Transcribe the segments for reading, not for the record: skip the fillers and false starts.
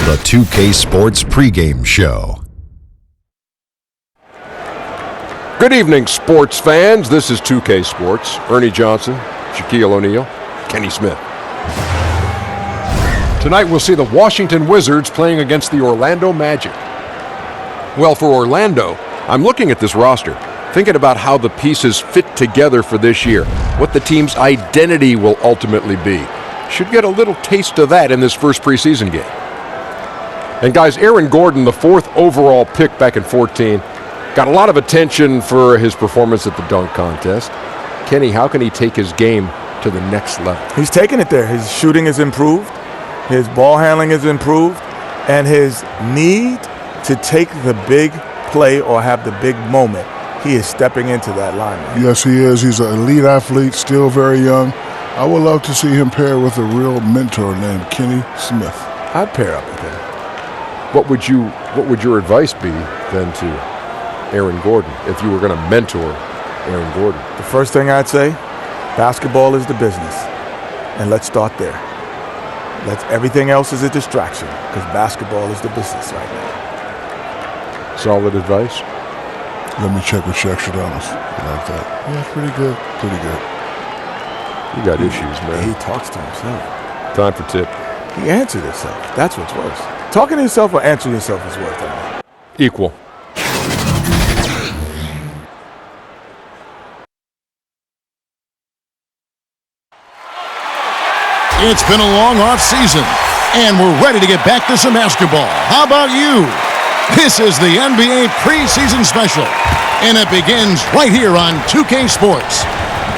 The 2K Sports pregame show. Good evening, sports fans. This is 2K Sports. Ernie Johnson, Shaquille O'Neal, Kenny Smith. Tonight we'll see the Washington Wizards playing against the Orlando Magic. Well, for Orlando, I'm looking at this roster, thinking about how the pieces fit together for this year, what the team's identity will ultimately be. Should get a little taste of that in this first preseason game. And guys, Aaron Gordon, the 4th overall pick back in 2014, got a lot of attention for his performance at the dunk contest. Kenny, how can he take his game to the next level? He's taking it there. His shooting is improved, his ball handling is improved, and his need to take the big play or have the big moment, he is stepping into that line. Yes, he is. He's an elite athlete, still very young. I would love to see him pair with a real mentor named Kenny Smith. I'd pair up with him. What would your advice be then to Aaron Gordon if you were going to mentor Aaron Gordon? The first thing I'd say, basketball is the business, and let's start there. Everything else is a distraction because basketball is the business right now. Solid advice. Let me check with Shaq Shadamas. You like that? Yeah, pretty good. Pretty good. You got issues, man. He talks to himself. Time for tip. He answered himself. That's what's worse. Talking to yourself or answering yourself is worse than that. Equal. It's been a long off season, and we're ready to get back to some basketball. How about you? This is the NBA preseason special, and it begins right here on 2K Sports.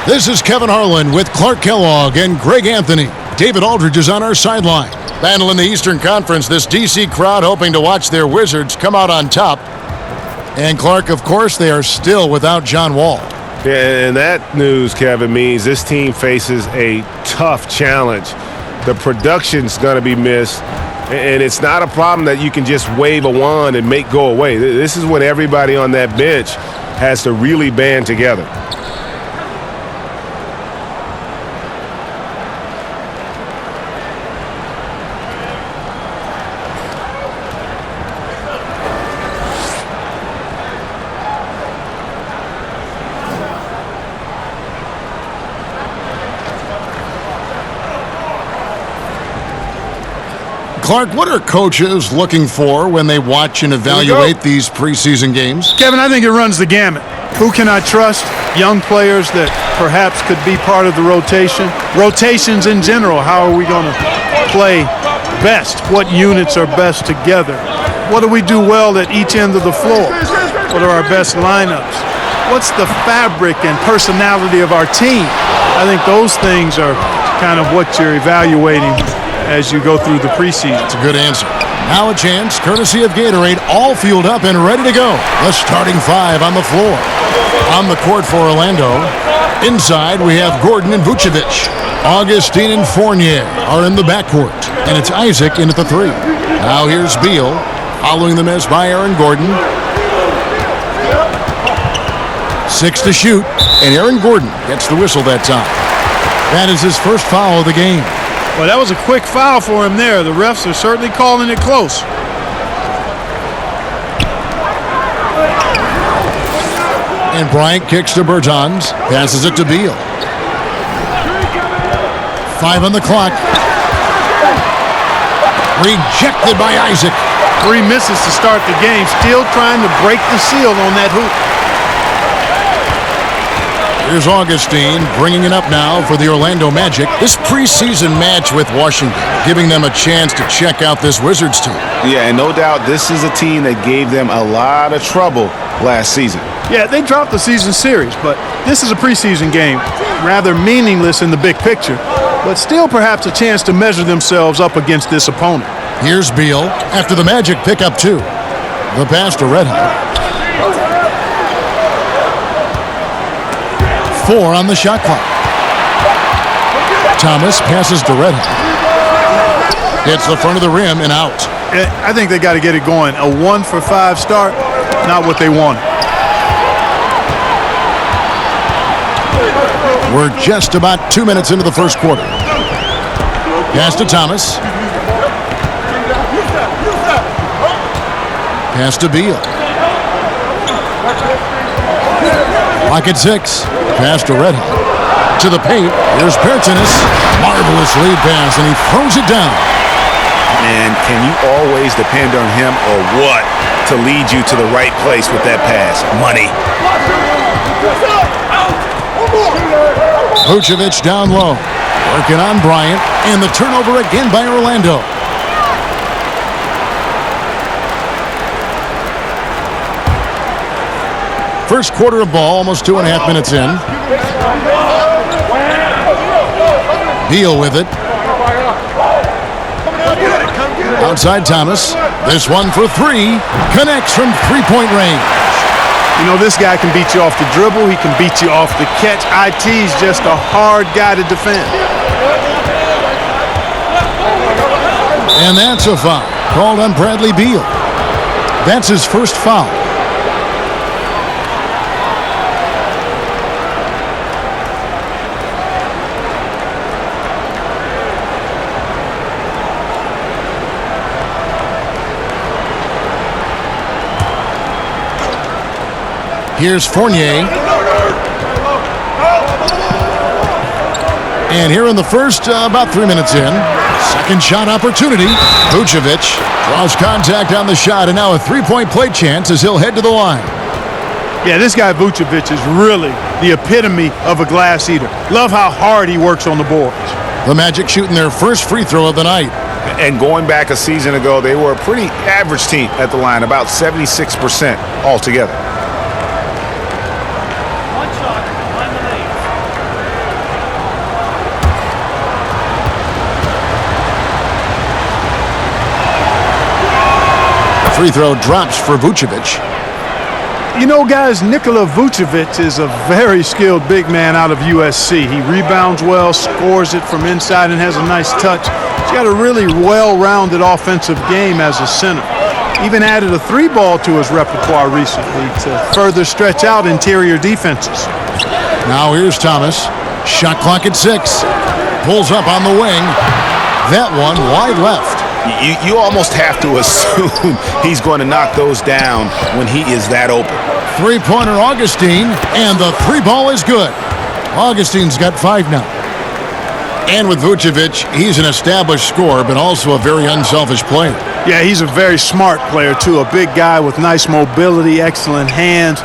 This is Kevin Harlan with Clark Kellogg and Greg Anthony. David Aldridge is on our sideline. Battle in the Eastern Conference, this DC crowd hoping to watch their Wizards come out on top. And Clark, of course, they are still without John Wall. Yeah, and that news, Kevin, means this team faces a tough challenge. The production's going to be missed, and it's not a problem that you can just wave a wand and make go away. This is when everybody on that bench has to really band together. Clark, what are coaches looking for when they watch and evaluate these preseason games? Kevin, I think it runs the gamut. Who can I trust? Young players that perhaps could be part of the rotation. Rotations in general, how are we going to play best? What units are best together? What do we do well at each end of the floor? What are our best lineups? What's the fabric and personality of our team? I think those things are kind of what you're evaluating as you go through the preseason. It's a good answer. Now a chance, courtesy of Gatorade, all fueled up and ready to go. The starting 5 on the floor. On the court for Orlando. Inside, we have Gordon and Vucevic. Augustine and Fournier are in the backcourt. And it's Isaac in at the 3. Now here's Beal, following the miss by Aaron Gordon. 6 to shoot, and Aaron Gordon gets the whistle that time. That is his first foul of the game. Well, that was a quick foul for him there. The refs are certainly calling it close. And Bryant kicks to Bertans, passes it to Beal. 5 on the clock. Rejected by Isaac. 3 misses to start the game, still trying to break the seal on that hoop. Here's Augustine bringing it up now for the Orlando Magic. This preseason match with Washington, giving them a chance to check out this Wizards team. Yeah, and no doubt this is a team that gave them a lot of trouble last season. Yeah, they dropped the season series, but this is a preseason game, rather meaningless in the big picture, but still perhaps a chance to measure themselves up against this opponent. Here's Beal after the Magic pick up 2. The pass to Redhawk. 4 on the shot clock. Thomas passes to Redhawk. Hits the front of the rim and out. I think they got to get it going. A 1 for 5 start, not what they wanted. We're just about 2 minutes into the first quarter. Pass to Thomas. Pass to Beal. Lock at 6. Pass to Red Hot. To the paint. Here's Bertanis. Marvelous lead pass, and he throws it down. And can you always depend on him or what to lead you to the right place with that pass? Money. Vucevic down low. Working on Bryant, and the turnover again by Orlando. First quarter of ball, almost 2.5 minutes in. Beal with it. Outside Thomas. This one for 3. Connects from three-point range. You know, this guy can beat you off the dribble. He can beat you off the catch. IT's just a hard guy to defend. And that's a foul called on Bradley Beal. That's his first foul. Here's Fournier. And here in the first, about 3 minutes in, second shot opportunity. Vucevic draws contact on the shot, and now a three-point play chance as he'll head to the line. Yeah, this guy Vucevic is really the epitome of a glass eater. Love how hard he works on the boards. The Magic shooting their first free throw of the night. And going back a season ago, they were a pretty average team at the line, about 76% altogether. Free throw drops for Vucevic. You know, guys, Nikola Vucevic is a very skilled big man out of USC. He rebounds well, scores it from inside, and has a nice touch. He's got a really well-rounded offensive game as a center. Even added a 3-ball to his repertoire recently to further stretch out interior defenses. Now here's Thomas. Shot clock at 6. Pulls up on the wing. That one wide left. You almost have to assume he's going to knock those down when he is that open. Three-pointer Augustine, and the 3-ball is good. Augustine's got 5 now. And with Vucevic, he's an established scorer, but also a very unselfish player. Yeah, he's a very smart player, too. A big guy with nice mobility, excellent hands,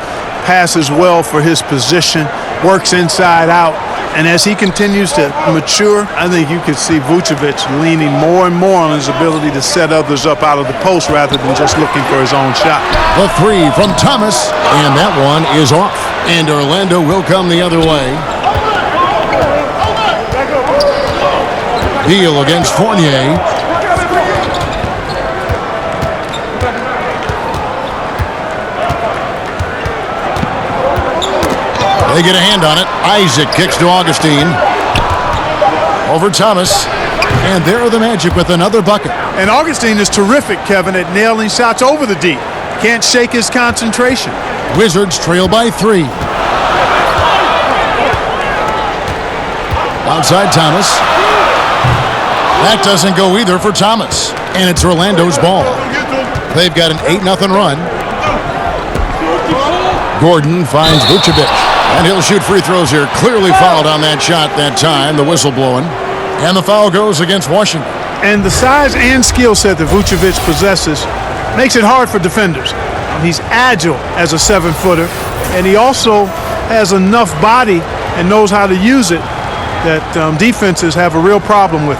passes well for his position, works inside out. And as he continues to mature, I think you could see Vucevic leaning more and more on his ability to set others up out of the post rather than just looking for his own shot. The 3 from Thomas, and that one is off. And Orlando will come the other way. Beal against Fournier. They get a hand on it. Isaac kicks to Augustine. Over Thomas. And there are the Magic with another bucket. And Augustine is terrific, Kevin, at nailing shots over the deep. Can't shake his concentration. Wizards trail by 3. Outside Thomas. That doesn't go either for Thomas. And it's Orlando's ball. They've got an 8-0 run. Gordon finds Vucevic. And he'll shoot free throws here. Clearly fouled on that shot that time. The whistle blowing. And the foul goes against Washington. And the size and skill set that Vucevic possesses makes it hard for defenders. He's agile as a 7-footer. And he also has enough body and knows how to use it that defenses have a real problem with.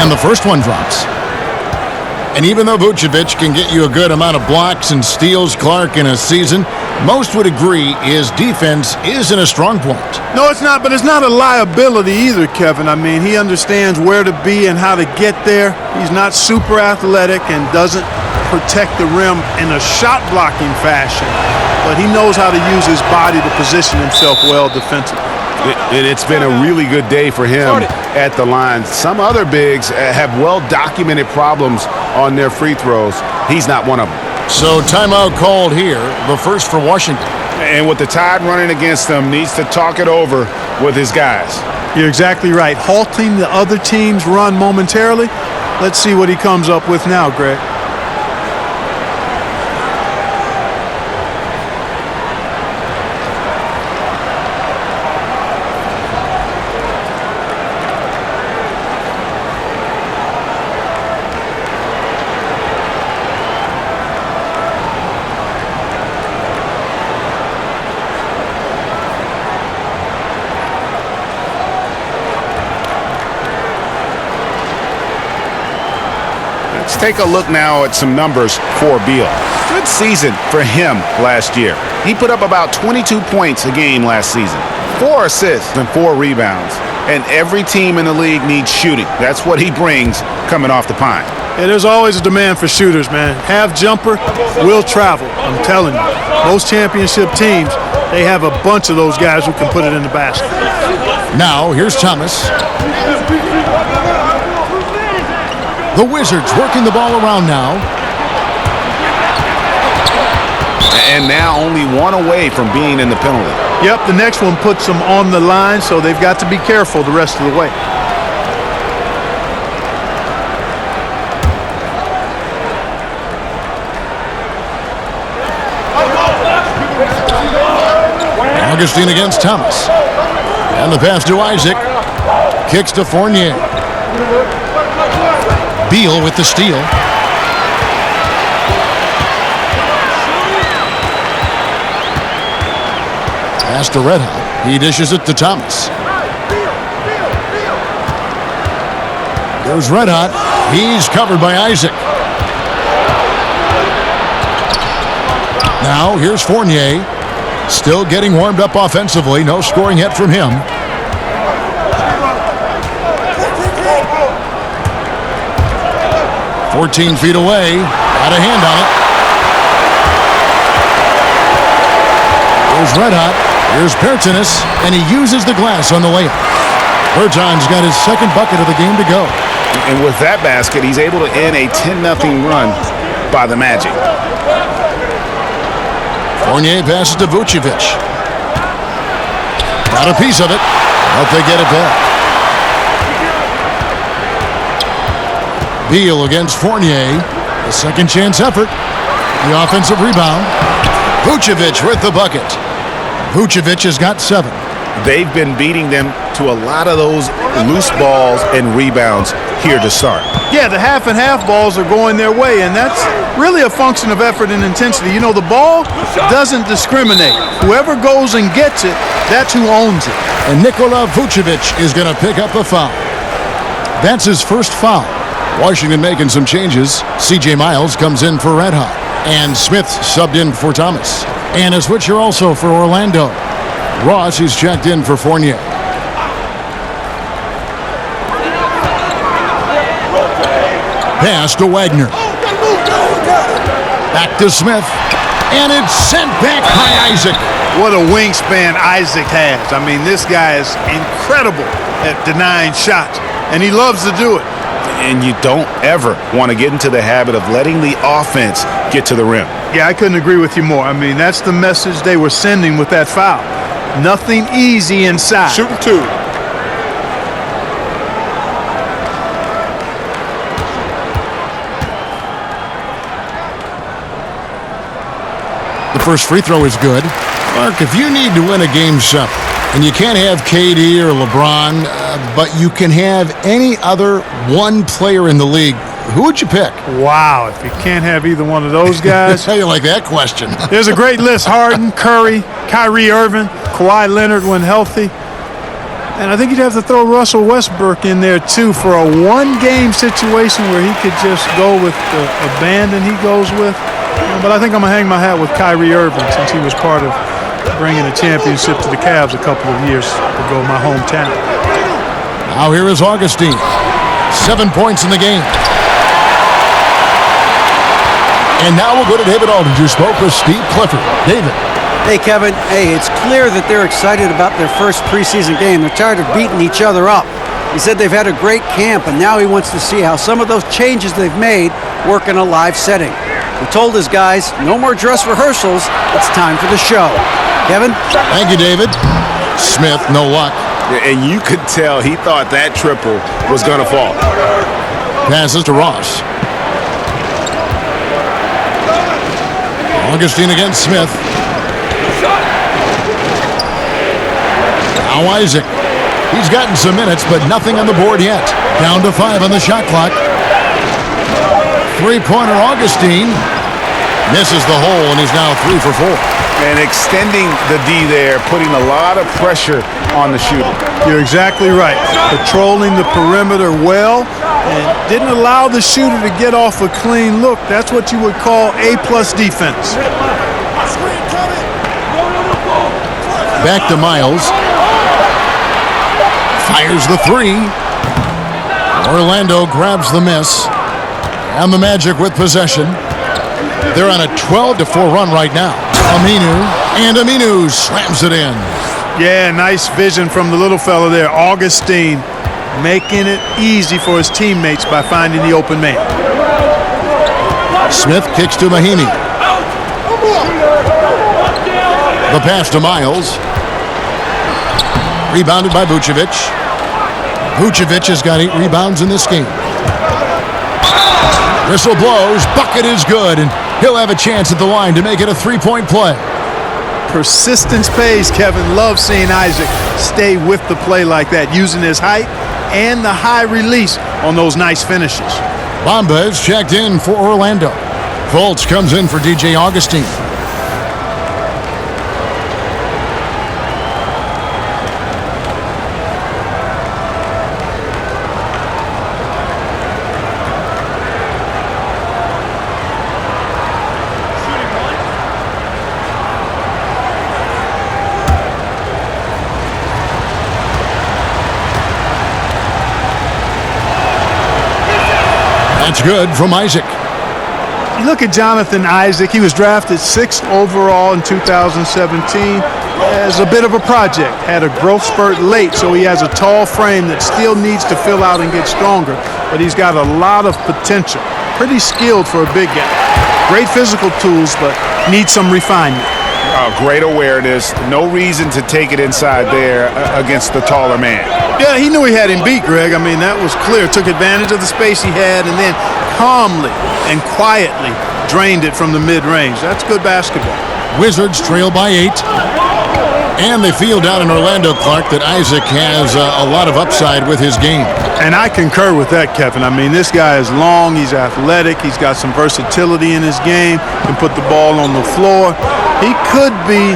And the first one drops. And even though Vucevic can get you a good amount of blocks and steals, Clark, in a season, most would agree his defense isn't a strong point. No, it's not, but it's not a liability either, Kevin. I mean, he understands where to be and how to get there. He's not super athletic and doesn't protect the rim in a shot-blocking fashion, but he knows how to use his body to position himself well defensively. And it's been a really good day for him at the line. Some other bigs have well-documented problems on their free throws. He's not one of them. So timeout called here, the first for Washington. And with the Tide running against them, needs to talk it over with his guys. You're exactly right. Halting the other team's run momentarily. Let's see what he comes up with now, Greg. Let's take a look now at some numbers for Beal. Good season for him last year. He put up about 22 points a game last season, 4 assists and 4 rebounds. And every team in the league needs shooting. That's what he brings coming off the pine. Yeah, there's always a demand for shooters, man. Half jumper will travel, I'm telling you. Most championship teams, they have a bunch of those guys who can put it in the basket. Now, here's Thomas. The Wizards working the ball around now. And now only one away from being in the penalty. Yep, the next one puts them on the line, so they've got to be careful the rest of the way. Augustine against Thomas. And the pass to Isaac. Kicks to Fournier. Beal with the steal. Pass to Red Hot. He dishes it to Thomas. There's Red Hot. He's covered by Isaac. Now here's Fournier. Still getting warmed up offensively. No scoring yet from him. "14 feet away. Got a hand on it. Here's Red Hot. Here's Pertinis, and he uses the glass on the layup. Berton's got his second bucket of the game to go. And with that basket, he's able to end a 10-0 run by the Magic. Fournier passes to Vucevic. Got a piece of it, but they get it back. Beal against Fournier. A second chance effort. The offensive rebound. Vucevic with the bucket. Vucevic has got 7. They've been beating them to a lot of those loose balls and rebounds here to start. Yeah, the half and half balls are going their way, and that's really a function of effort and intensity. You know, the ball doesn't discriminate. Whoever goes and gets it, that's who owns it. And Nikola Vucevic is going to pick up a foul. That's his first foul. Washington making some changes. C.J. Miles comes in for Red Hot. And Smith subbed in for Thomas. And a switcher also for Orlando. Ross is checked in for Fournier. Pass to Wagner. Back to Smith. And it's sent back by Isaac. What a wingspan Isaac has. I mean, this guy is incredible at denying shots, and he loves to do it. And you don't ever want to get into the habit of letting the offense get to the rim. Yeah, I couldn't agree with you more. I mean, that's the message they were sending with that foul. Nothing easy inside. Shooting 2. The first free throw is good. Mark, if you need to win a game 7, and you can't have KD or LeBron, but you can have any other one player in the league, who would you pick? Wow, if you can't have either one of those guys. How you like that question? There's a great list. Harden, Curry, Kyrie Irving, Kawhi Leonard when healthy. And I think you'd have to throw Russell Westbrook in there, too, for a one-game situation where he could just go with the abandon he goes with. But I think I'm going to hang my hat with Kyrie Irving since he was part of bringing a championship to the Cavs a couple of years ago, my hometown. Now here is Augustine. 7 points in the game. And now we'll go to David Aldridge, who spoke with Steve Clifford. David. Hey, Kevin. Hey, it's clear that they're excited about their first preseason game. They're tired of beating each other up. He said they've had a great camp, and now he wants to see how some of those changes they've made work in a live setting. He told his guys, no more dress rehearsals. It's time for the show. Kevin? Thank you, David. Smith, no luck. And you could tell he thought that triple was going to fall. Passes to Ross. Augustine against Smith. Now Isaac. He's gotten some minutes, but nothing on the board yet. Down to 5 on the shot clock. Three-pointer Augustine. Misses the hole, and he's now 3 for 4. And extending the D there, putting a lot of pressure on the shooter. You're exactly right. Patrolling the perimeter well and didn't allow the shooter to get off a clean look. That's what you would call A-plus defense. Back to Miles. Fires the 3. Orlando grabs the miss. And the Magic with possession. They're on a 12-4 run right now. Aminu slams it in. Yeah, nice vision from the little fella there, Augustine, making it easy for his teammates by finding the open man. Smith kicks to Mahinmi. The pass to Miles. Rebounded by Vucevic. Vucevic has got 8 rebounds in this game. Whistle blows. Bucket is good, and he'll have a chance at the line to make it a 3-point play. Persistence pays. Kevin loves seeing Isaac stay with the play like that, using his height and the high release on those nice finishes. Bamba is checked in for Orlando. Fultz comes in for DJ Augustine. That's good from Isaac. You look at Jonathan Isaac. He was drafted 6th overall in 2017 as a bit of a project. Had a growth spurt late, so he has a tall frame that still needs to fill out and get stronger. But he's got a lot of potential. Pretty skilled for a big guy. Great physical tools, but needs some refinement. Great awareness. No reason to take it inside there against the taller man. Yeah, he knew he had him beat, Greg. I mean, that was clear. Took advantage of the space he had and then calmly and quietly drained it from the mid-range. That's good basketball. Wizards trail by 8. And they feel down in Orlando, Clark, that Isaac has a lot of upside with his game. And I concur with that, Kevin. I mean, this guy is long, he's athletic, he's got some versatility in his game, can put the ball on the floor. He could be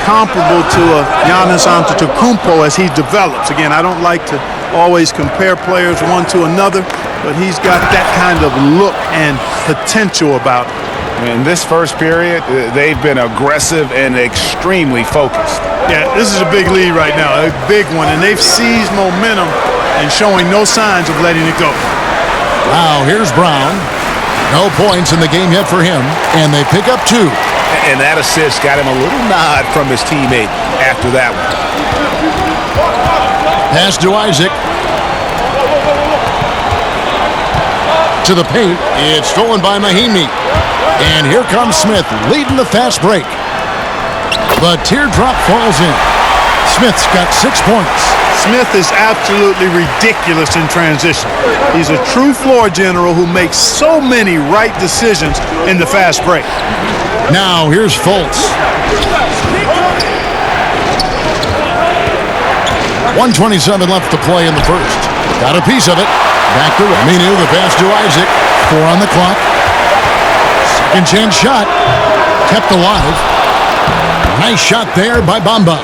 comparable to a Giannis Antetokounmpo as he develops. Again, I don't like to always compare players one to another, but he's got that kind of look and potential about him. In this first period, they've been aggressive and extremely focused. Yeah, this is a big lead right now, a big one, and they've seized momentum and showing no signs of letting it go. Wow, here's Brown. No points in the game yet for him, and they pick up 2. And that assist got him a little nod from his teammate after that one. Pass to Isaac. To the paint. It's stolen by Mahinmi. And here comes Smith leading the fast break. The teardrop falls in. Smith's got 6 points. Smith is absolutely ridiculous in transition. He's a true floor general who makes so many right decisions in the fast break. Now here's Fultz. 1:27 left to play in the first. Got a piece of it. Back to Aminu, the pass to Isaac. 4 on the clock. Second chance shot. Kept alive. Nice shot there by Bamba.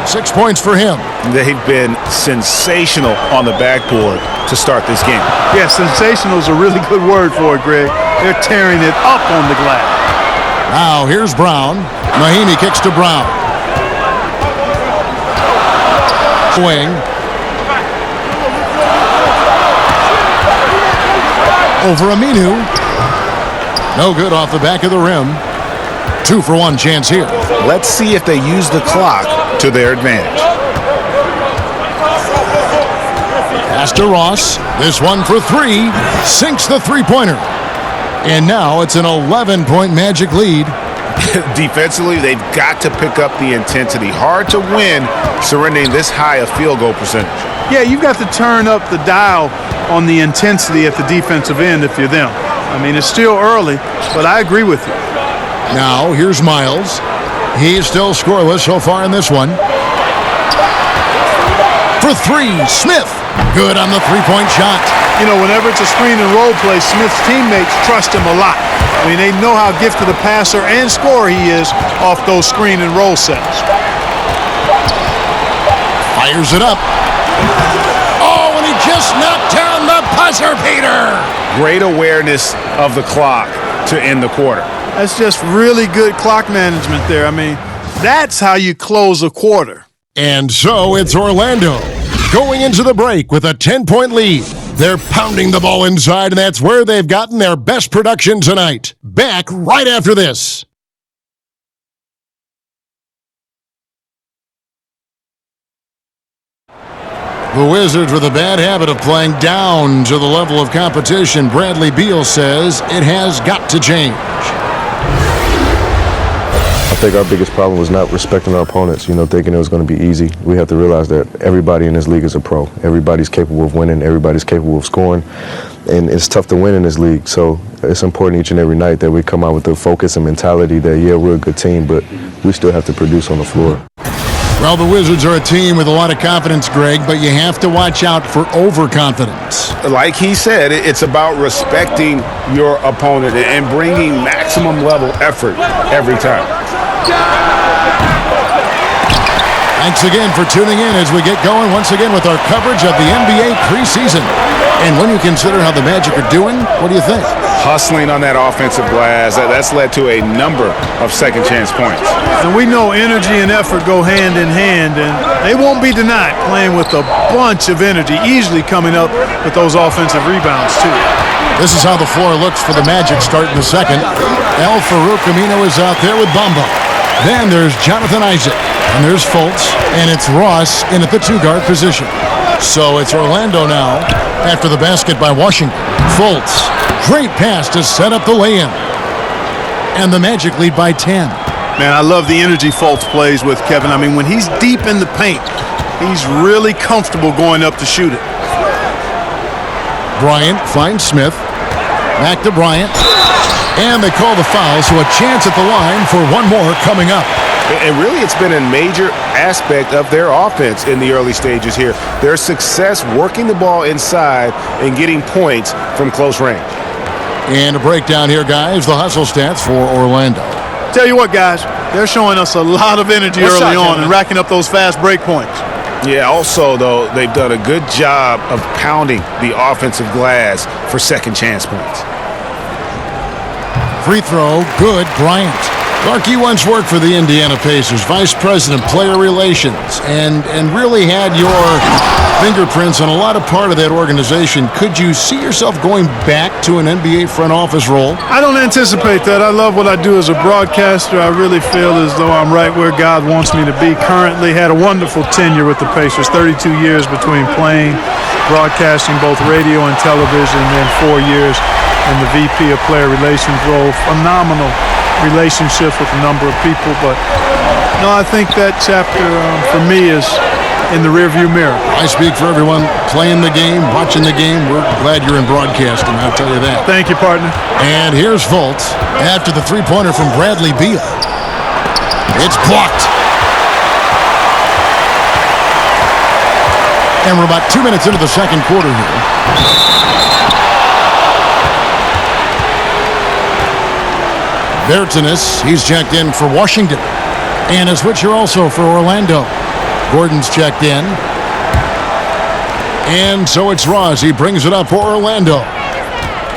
6 points for him. They've been sensational on the backboard to start this game. Yeah, sensational is a really good word for it, Greg. They're tearing it up on the glass. Now here's Brown. Mahinmi kicks to Brown. Swing. Over Aminu. No good off the back of the rim. 2-for-1 chance here. Let's see if they use the clock to their advantage. Pass to Ross. This one for 3. Sinks the three-pointer. And now it's an 11-point Magic lead. Defensively, they've got to pick up the intensity. Hard to win surrendering this high a field goal percentage. Yeah, you've got to turn up the dial on the intensity at the defensive end if you're them. I mean, it's still early, but I agree with you. Now, here's Miles. He's still scoreless so far in this one. For 3, Smith. Good on the three-point shot. You know, whenever it's a screen and roll play, Smith's teammates trust him a lot. I mean, they know how gifted a passer and scorer he is off those screen and roll sets. Fires it up. Oh, and he just knocked down the buzzer beater. Great awareness of the clock to end the quarter. That's just really good clock management there. I mean, that's how you close a quarter. And so it's Orlando going into the break with a 10-point lead. They're pounding the ball inside, and that's where they've gotten their best production tonight. Back right after this. The Wizards with a bad habit of playing down to the level of competition. Bradley Beal says it has got to change. I think our biggest problem was not respecting our opponents, thinking it was going to be easy. We have to realize that everybody in this league is a pro. Everybody's capable of winning. Everybody's capable of scoring. And it's tough to win in this league. So it's important each and every night that we come out with the focus and mentality that, yeah, we're a good team, but we still have to produce on the floor. Well, the Wizards are a team with a lot of confidence, Greg, but you have to watch out for overconfidence. Like he said, it's about respecting your opponent and bringing maximum level effort every time. Thanks again for tuning in as we get going once again with our coverage of the NBA preseason. And when you consider how the Magic are doing, what do you think? Hustling on that offensive glass, that's led to a number of second chance points. And we know energy and effort go hand in hand, and they won't be denied playing with a bunch of energy, easily coming up with those offensive rebounds too. This is how the floor looks for the Magic starting the second. El Farouk Amino is out there with Bamba. Then there's Jonathan Isaac, and there's Fultz, and it's Ross in at the two-guard position. So it's Orlando now after the basket by Washington. Fultz, great pass to set up the lay-in. And the Magic lead by 10. Man, I love the energy Fultz plays with, Kevin. I mean, when he's deep in the paint, he's really comfortable going up to shoot it. Bryant finds Smith. Back to Bryant. And they call the foul, so a chance at the line for one more coming up. And really, it's been a major aspect of their offense in the early stages here. Their success working the ball inside and getting points from close range. And a breakdown here, guys. The hustle stats for Orlando. Tell you what, guys, they're showing us a lot of energy early on and racking up those fast break points. Yeah, also, though, they've done a good job of pounding the offensive glass for second chance points. Free throw, good, Bryant. Clarkie once worked for the Indiana Pacers, Vice President, Player Relations, and really had your fingerprints on a lot of part of that organization. Could you see yourself going back to an NBA front office role? I don't anticipate that. I love what I do as a broadcaster. I really feel as though I'm right where God wants me to be. Currently had a wonderful tenure with the Pacers, 32 years between playing, broadcasting both radio and television, and then 4 years in the VP of Player Relations role. Phenomenal relationships with a number of people, but no, I think that chapter for me is in the rearview mirror. I speak for everyone playing the game, watching the game. We're glad you're in broadcasting, I'll tell you that. Thank you, partner. And here's Fultz after the three-pointer from Bradley Beal. It's blocked. And we're about 2 minutes into the second quarter here. Bertanis, he's checked in for Washington. And a switcher also for Orlando. Gordon's checked in. And so it's Ross. He brings it up for Orlando.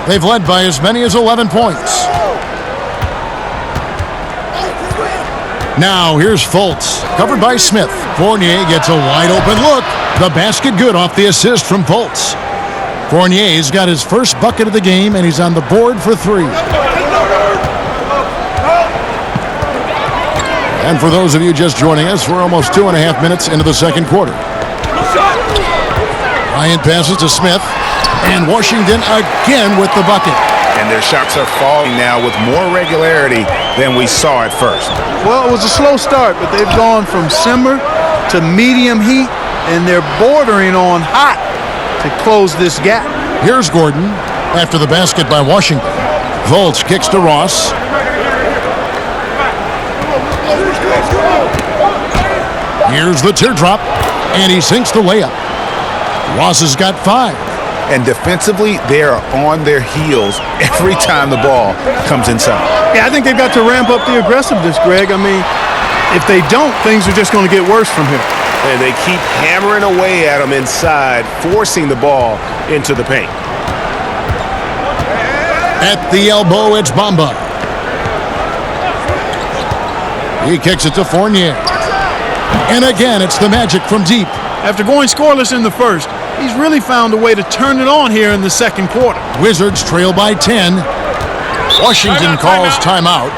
They've led by as many as 11 points. Now here's Fultz, covered by Smith. Fournier gets a wide open look. The basket good off the assist from Fultz. Fournier's got his first bucket of the game, and he's on the board for 3. And for those of you just joining us, we're almost 2.5 minutes into the second quarter. Bryant passes to Smith, and Washington again with the bucket. And their shots are falling now with more regularity than we saw at first. Well, it was a slow start, but they've gone from simmer to medium heat, and they're bordering on hot to close this gap. Here's Gordon after the basket by Washington. Fultz kicks to Ross. Here's the teardrop, and he sinks the layup. Ross has got 5. And defensively, they are on their heels every time the ball comes inside. Yeah, I think they've got to ramp up the aggressiveness, Greg. I mean, if they don't, things are just going to get worse from here. And they keep hammering away at him inside, forcing the ball into the paint. At the elbow, it's Bamba. He kicks it to Fournier. And again, it's the Magic from deep. After going scoreless in the first, he's really found a way to turn it on here in the second quarter. Wizards trail by 10. Washington calls timeout.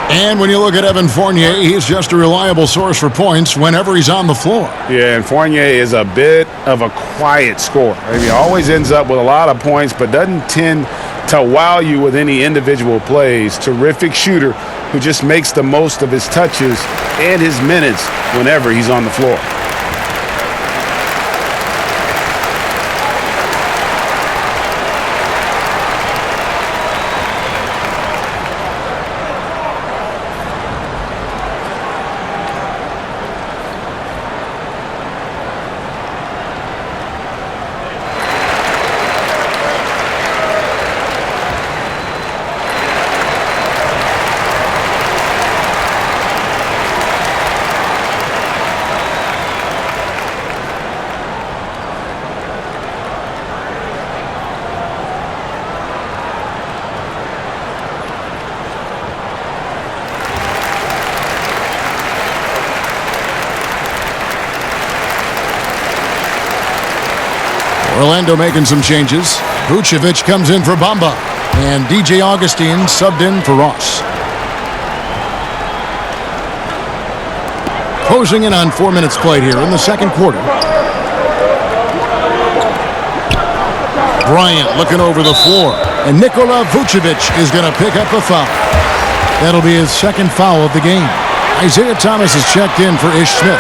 And when you look at Evan Fournier, he's just a reliable source for points whenever he's on the floor. Yeah, and Fournier is a bit of a quiet scorer. I mean, he always ends up with a lot of points, but doesn't tend to wow you with any individual plays. Terrific shooter who just makes the most of his touches and his minutes whenever he's on the floor. Orlando making some changes. Vucevic comes in for Bamba. And DJ Augustine subbed in for Ross. Closing in on 4 minutes played here in the second quarter. Bryant looking over the floor. And Nikola Vucevic is going to pick up a foul. That'll be his second foul of the game. Isaiah Thomas is checked in for Ish Smith.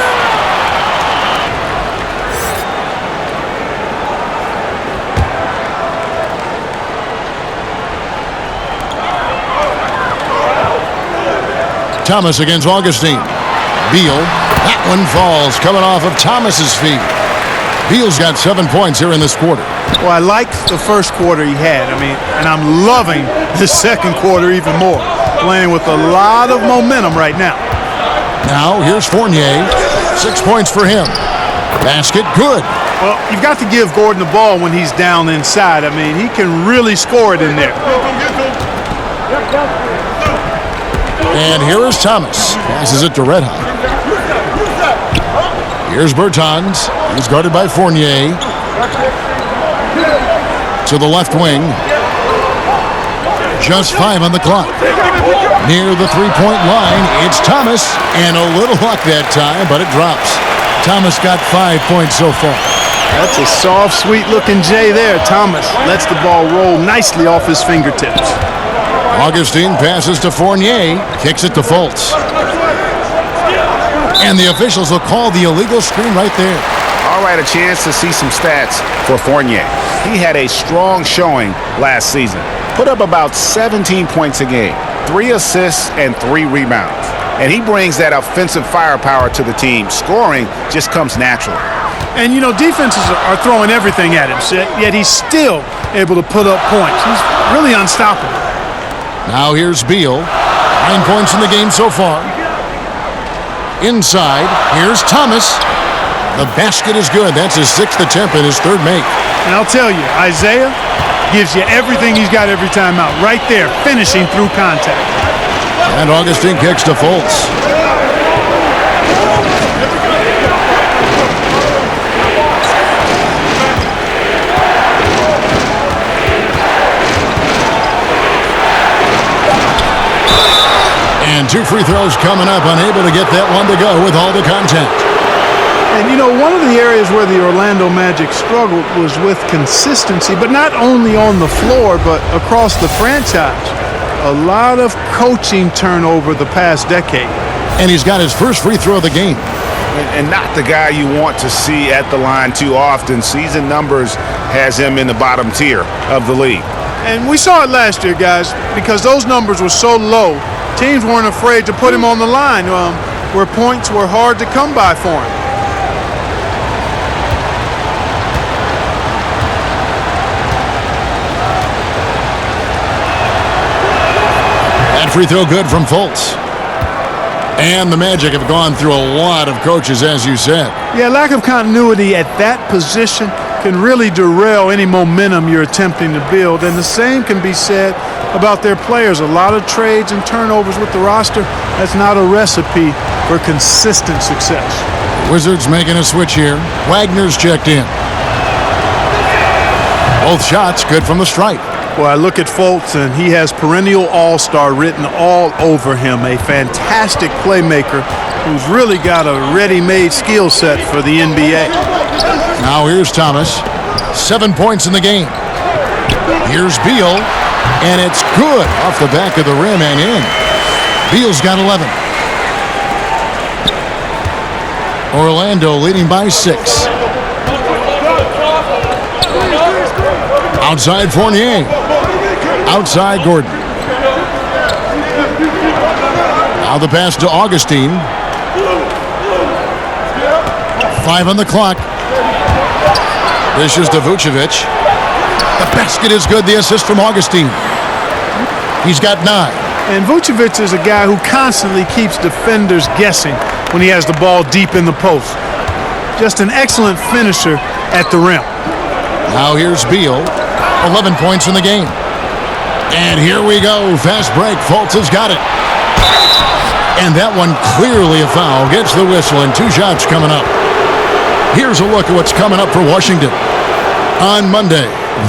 Thomas against Augustine. Beal. That one falls, coming off of Thomas's feet. Beal's got 7 points here in this quarter. Well, I liked the first quarter he had. I mean, and I'm loving the second quarter even more. Playing with a lot of momentum right now. Now, here's Fournier. 6 points for him. Basket good. Well, you've got to give Gordon the ball when he's down inside. I mean, he can really score it in there. And here is Thomas. Passes it to Red Hot. Here's Bertans. He's guarded by Fournier. To the left wing. Just 5 on the clock. Near the three-point line, it's Thomas. And a little luck that time, but it drops. Thomas got 5 points so far. That's a soft, sweet-looking J there. Thomas lets the ball roll nicely off his fingertips. Augustine passes to Fournier, kicks it to Fultz. And the officials will call the illegal screen right there. All right, a chance to see some stats for Fournier. He had a strong showing last season. Put up about 17 points a game, 3 assists, and 3 rebounds. And he brings that offensive firepower to the team. Scoring just comes naturally. And, you know, defenses are throwing everything at him, yet he's still able to put up points. He's really unstoppable. Now here's Beal. 9 points in the game so far. Inside, here's Thomas. The basket is good. That's his 6th attempt and his 3rd make. And I'll tell you, Isaiah gives you everything he's got every time out. Right there, finishing through contact. And Augustine kicks to Fultz. And And 2 free throws coming up, unable to get that one to go with all the contact. And, you know, one of the areas where the Orlando Magic struggled was with consistency, but not only on the floor, but across the franchise. A lot of coaching turnover the past decade. And he's got his first free throw of the game. And not the guy you want to see at the line too often. Season numbers has him in the bottom tier of the league. And we saw it last year, guys, because those numbers were so low, teams weren't afraid to put him on the line where points were hard to come by for him. That free throw good from Fultz. And the Magic have gone through a lot of coaches, as you said. Yeah, lack of continuity at that position can really derail any momentum you're attempting to build. And the same can be said about their players. A lot of trades and turnovers with the roster. That's not a recipe for consistent success. Wizards making a switch here. Wagner's checked in. Both shots good from the stripe. Well, I look at Fultz, and he has perennial all-star written all over him. A fantastic playmaker who's really got a ready-made skill set for the NBA. Now here's Thomas. 7 points in the game. Here's Beal, and it's good off the back of the rim and in. Beal's got 11. Orlando leading by 6. Outside Fournier. Outside Gordon. Now the pass to Augustine. 5 on the clock. This is to Vucevic. The basket is good. The assist from Augustine. He's got 9. And Vucevic is a guy who constantly keeps defenders guessing when he has the ball deep in the post. Just an excellent finisher at the rim. Now here's Beal. 11 points in the game. And here we go. Fast break. Fultz has got it. And that one clearly a foul. Gets the whistle and 2 shots coming up. Here's a look at what's coming up for Washington. On Monday,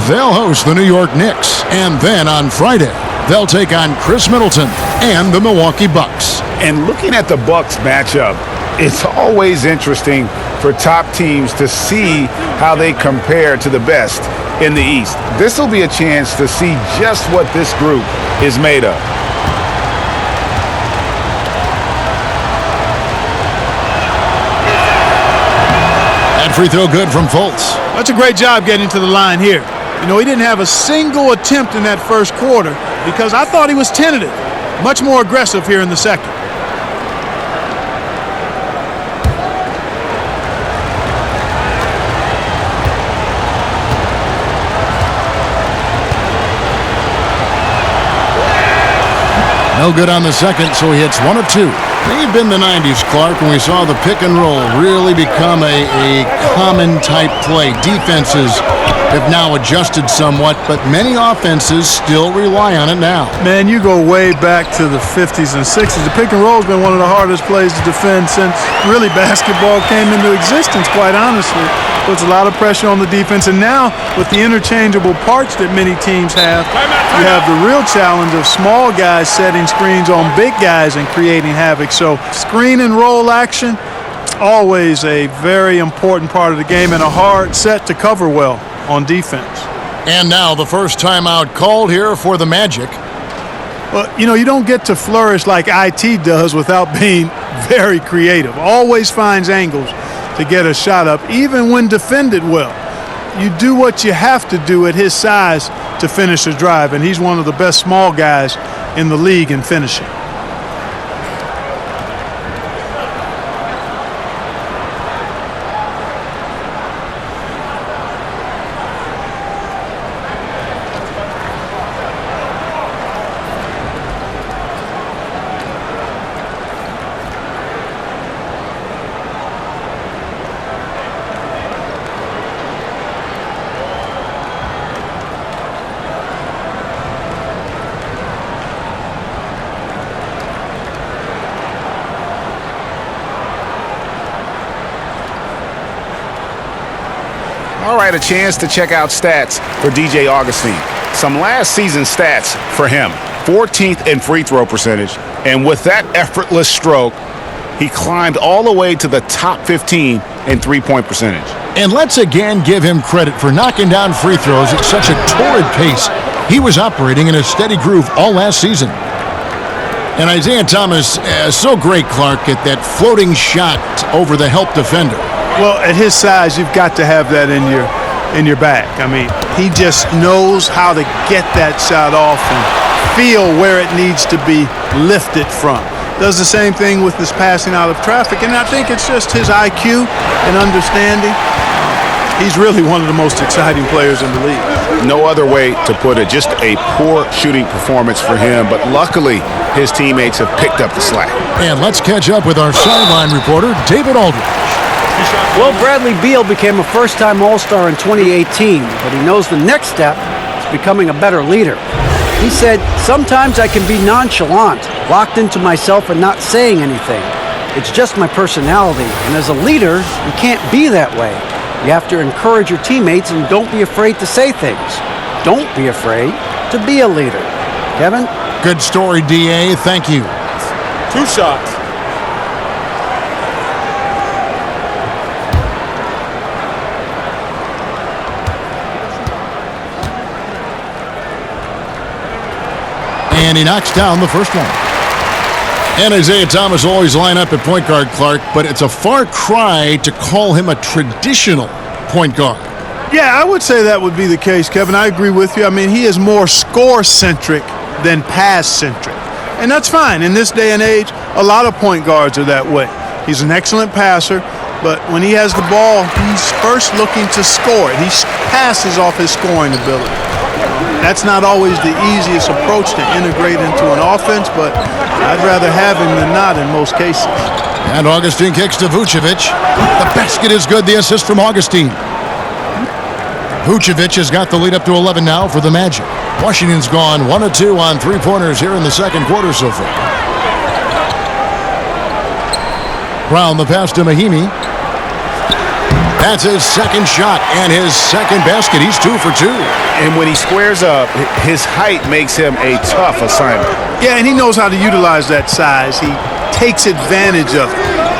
they'll host the New York Knicks. And then on Friday, they'll take on Chris Middleton and the Milwaukee Bucks. And looking at the Bucks matchup, it's always interesting for top teams to see how they compare to the best in the East. This will be a chance to see just what this group is made of. That free throw good from Fultz. That's a great job getting to the line here. You know, he didn't have a single attempt in that first quarter because I thought he was tentative. Much more aggressive here in the second. No good on the second, so he hits 1 of 2. May have been the 90s, Clark, when we saw the pick and roll really become a common type play. Defenses have now adjusted somewhat, but many offenses still rely on it now. Man, you go way back to the 50s and 60s. The pick and roll has been one of the hardest plays to defend since really basketball came into existence, quite honestly. Puts a lot of pressure on the defense, and now with the interchangeable parts that many teams have, you have the real challenge of small guys setting screens on big guys and creating havoc. So screen and roll action, always a very important part of the game and a hard set to cover well on defense. And now the first timeout called here for the Magic. Well, you know, you don't get to flourish like IT does without being very creative. Always finds angles to get a shot up, even when defended well. You do what you have to do at his size to finish a drive, and he's one of the best small guys in the league in finishing. All right, a chance to check out stats for DJ Augustine. Some last season stats for him. 14th in free throw percentage, And with that effortless stroke, he climbed all the way to the top 15 in three-point percentage. And let's again give him credit for knocking down free throws at such a torrid pace. He was operating in a steady groove all last season. And Isaiah Thomas, so great, Clark, at that floating shot over the help defender. Well, at his size, you've got to have that in your bag. I mean, he just knows how to get that shot off and feel where it needs to be lifted from. Does the same thing with his passing out of traffic, and I think it's just his IQ and understanding. He's really one of the most exciting players in the league. No other way to put it. Just a poor shooting performance for him, but luckily his teammates have picked up the slack. And let's catch up with our sideline reporter, David Aldridge. Well, Bradley Beal became a first-time All-Star in 2018, but he knows the next step is becoming a better leader. He said, "Sometimes I can be nonchalant, locked into myself and not saying anything. It's just my personality, and as a leader, you can't be that way. You have to encourage your teammates and don't be afraid to say things. Don't be afraid to be a leader." Kevin? Good story, D.A. Thank you. 2 shots. And he knocks down the first one. And Isaiah Thomas will always line up at point guard, Clark, but it's a far cry to call him a traditional point guard. Yeah, I would say that would be the case, Kevin. I agree with you. I mean, he is more score-centric than pass-centric. And that's fine. In this day and age, a lot of point guards are that way. He's an excellent passer, but when he has the ball, he's first looking to score it. He passes off his scoring ability. That's not always the easiest approach to integrate into an offense, but I'd rather have him than not in most cases. And Augustine kicks to Vucevic. The basket is good. The assist from Augustine. Vucevic has got the lead up to 11 now for the Magic. Washington's gone 1 of 2 on three-pointers here in the second quarter so far. Brown the pass to Mahimi. That's his second shot and his second basket. He's 2 for 2. And when he squares up, his height makes him a tough assignment. Yeah, and he knows how to utilize that size. He takes advantage of it.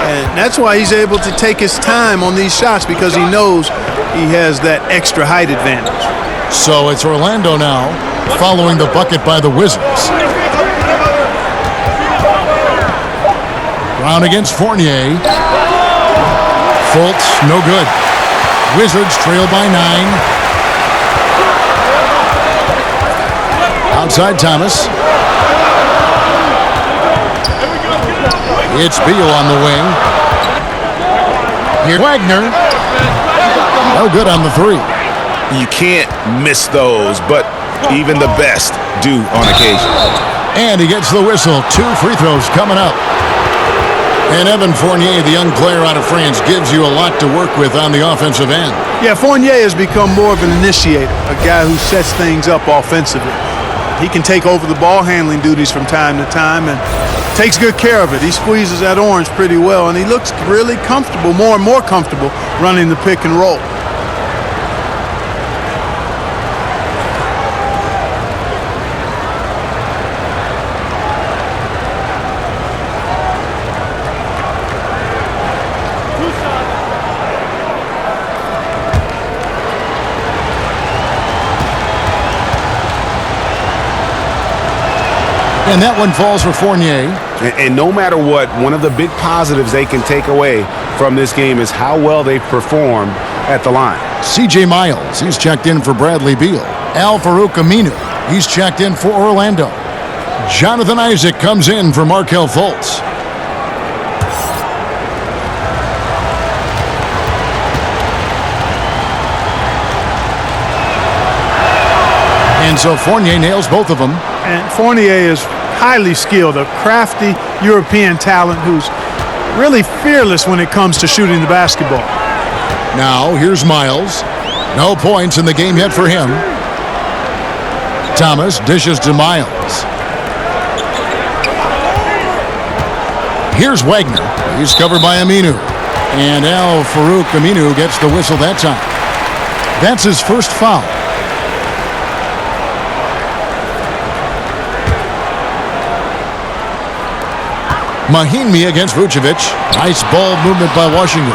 And that's why he's able to take his time on these shots, because he knows he has that extra height advantage. So it's Orlando now, following the bucket by the Wizards. Brown against Fournier. Fultz, no good. Wizards trail by 9. Outside Thomas. It's Beal on the wing. Here Wagner. No good on the 3. You can't miss those, but even the best do on occasion. And he gets the whistle. 2 free throws coming up. And Evan Fournier, the young player out of France, gives you a lot to work with on the offensive end. Yeah, Fournier has become more of an initiator, a guy who sets things up offensively. He can take over the ball handling duties from time to time and takes good care of it. He squeezes that orange pretty well, and he looks really comfortable, more and more comfortable, running the pick and roll. And that one falls for Fournier. And no matter what, one of the big positives they can take away from this game is how well they performed at the line. C.J. Miles, he's checked in for Bradley Beal. Al-Farouq Aminu, he's checked in for Orlando. Jonathan Isaac comes in for Markelle Fultz. And so Fournier nails both of them. And Fournier is highly skilled, a crafty European talent who's really fearless when it comes to shooting the basketball. Now, here's Miles. No points in the game yet for him. Thomas dishes to Miles. Here's Wagner. He's covered by Aminu. And Al-Farouq Aminu gets the whistle that time. That's his first foul. Mahinmi against Vucevic. Nice ball movement by Washington.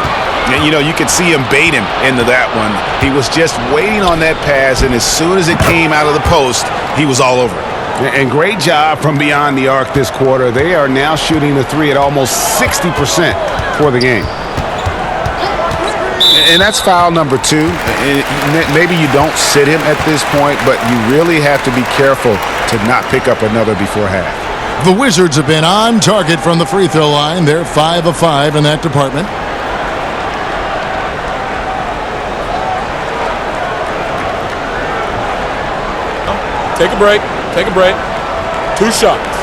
And, you could see him bait him into that one. He was just waiting on that pass, and as soon as it came out of the post, he was all over it. And great job from beyond the arc this quarter. They are now shooting the three at almost 60% for the game. And that's foul number 2. And maybe you don't sit him at this point, but you really have to be careful to not pick up another before half. The Wizards have been on target from the free throw line. They're 5 of 5 in that department. Take a break. Take a break. 2 shots.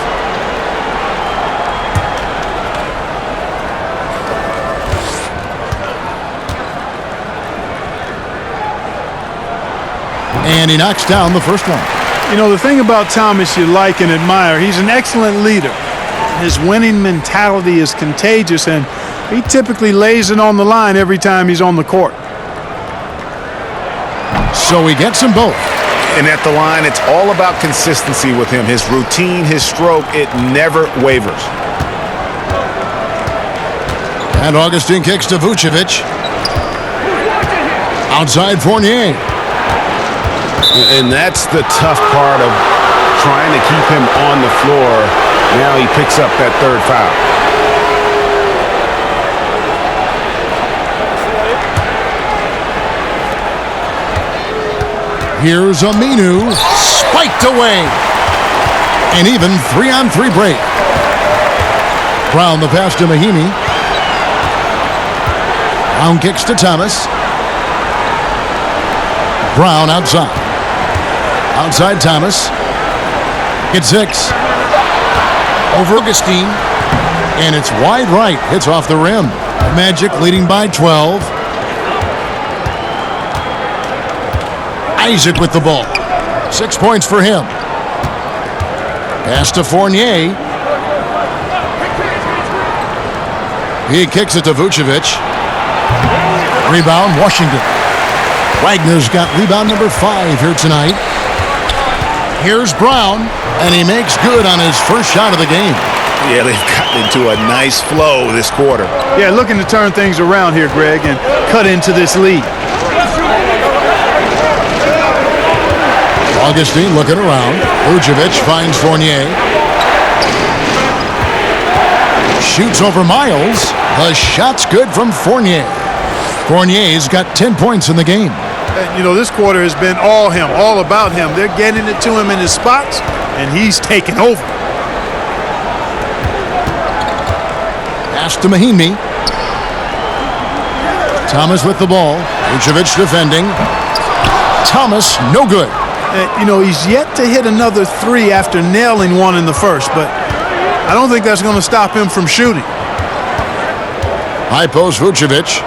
And he knocks down the first one. The thing about Thomas you like and admire, he's an excellent leader. His winning mentality is contagious, and he typically lays it on the line every time he's on the court. So he gets them both. And at the line, it's all about consistency with him. His routine, his stroke, it never wavers. And Augustine kicks to Vucevic. Outside Fournier. And that's the tough part of trying to keep him on the floor. Now he picks up that third foul. Here's Aminu, spiked away. An even 3-on-3 break. Brown the pass to Mahinmi. Brown kicks to Thomas. Brown outside. Outside Thomas. It's 6. Over Augustine. And it's wide right. Hits off the rim. Magic leading by 12. Isaac with the ball. 6 points for him. Pass to Fournier. He kicks it to Vucevic. Rebound, Washington. Wagner's got rebound number 5 here tonight. Here's Brown, and he makes good on his first shot of the game. Yeah, they've gotten into a nice flow this quarter. Yeah, looking to turn things around here, Greg, and cut into this lead. Augustine looking around. Vucevic finds Fournier. Shoots over Miles. The shot's good from Fournier. Fournier's got 10 points in the game. This quarter has been all him, all about him. They're getting it to him in his spots, and he's taking over. Pass to Mahinmi. Thomas with the ball. Vucevic defending. Thomas, no good. He's yet to hit another 3 after nailing one in the first, but I don't think that's going to stop him from shooting. High post Vucevic.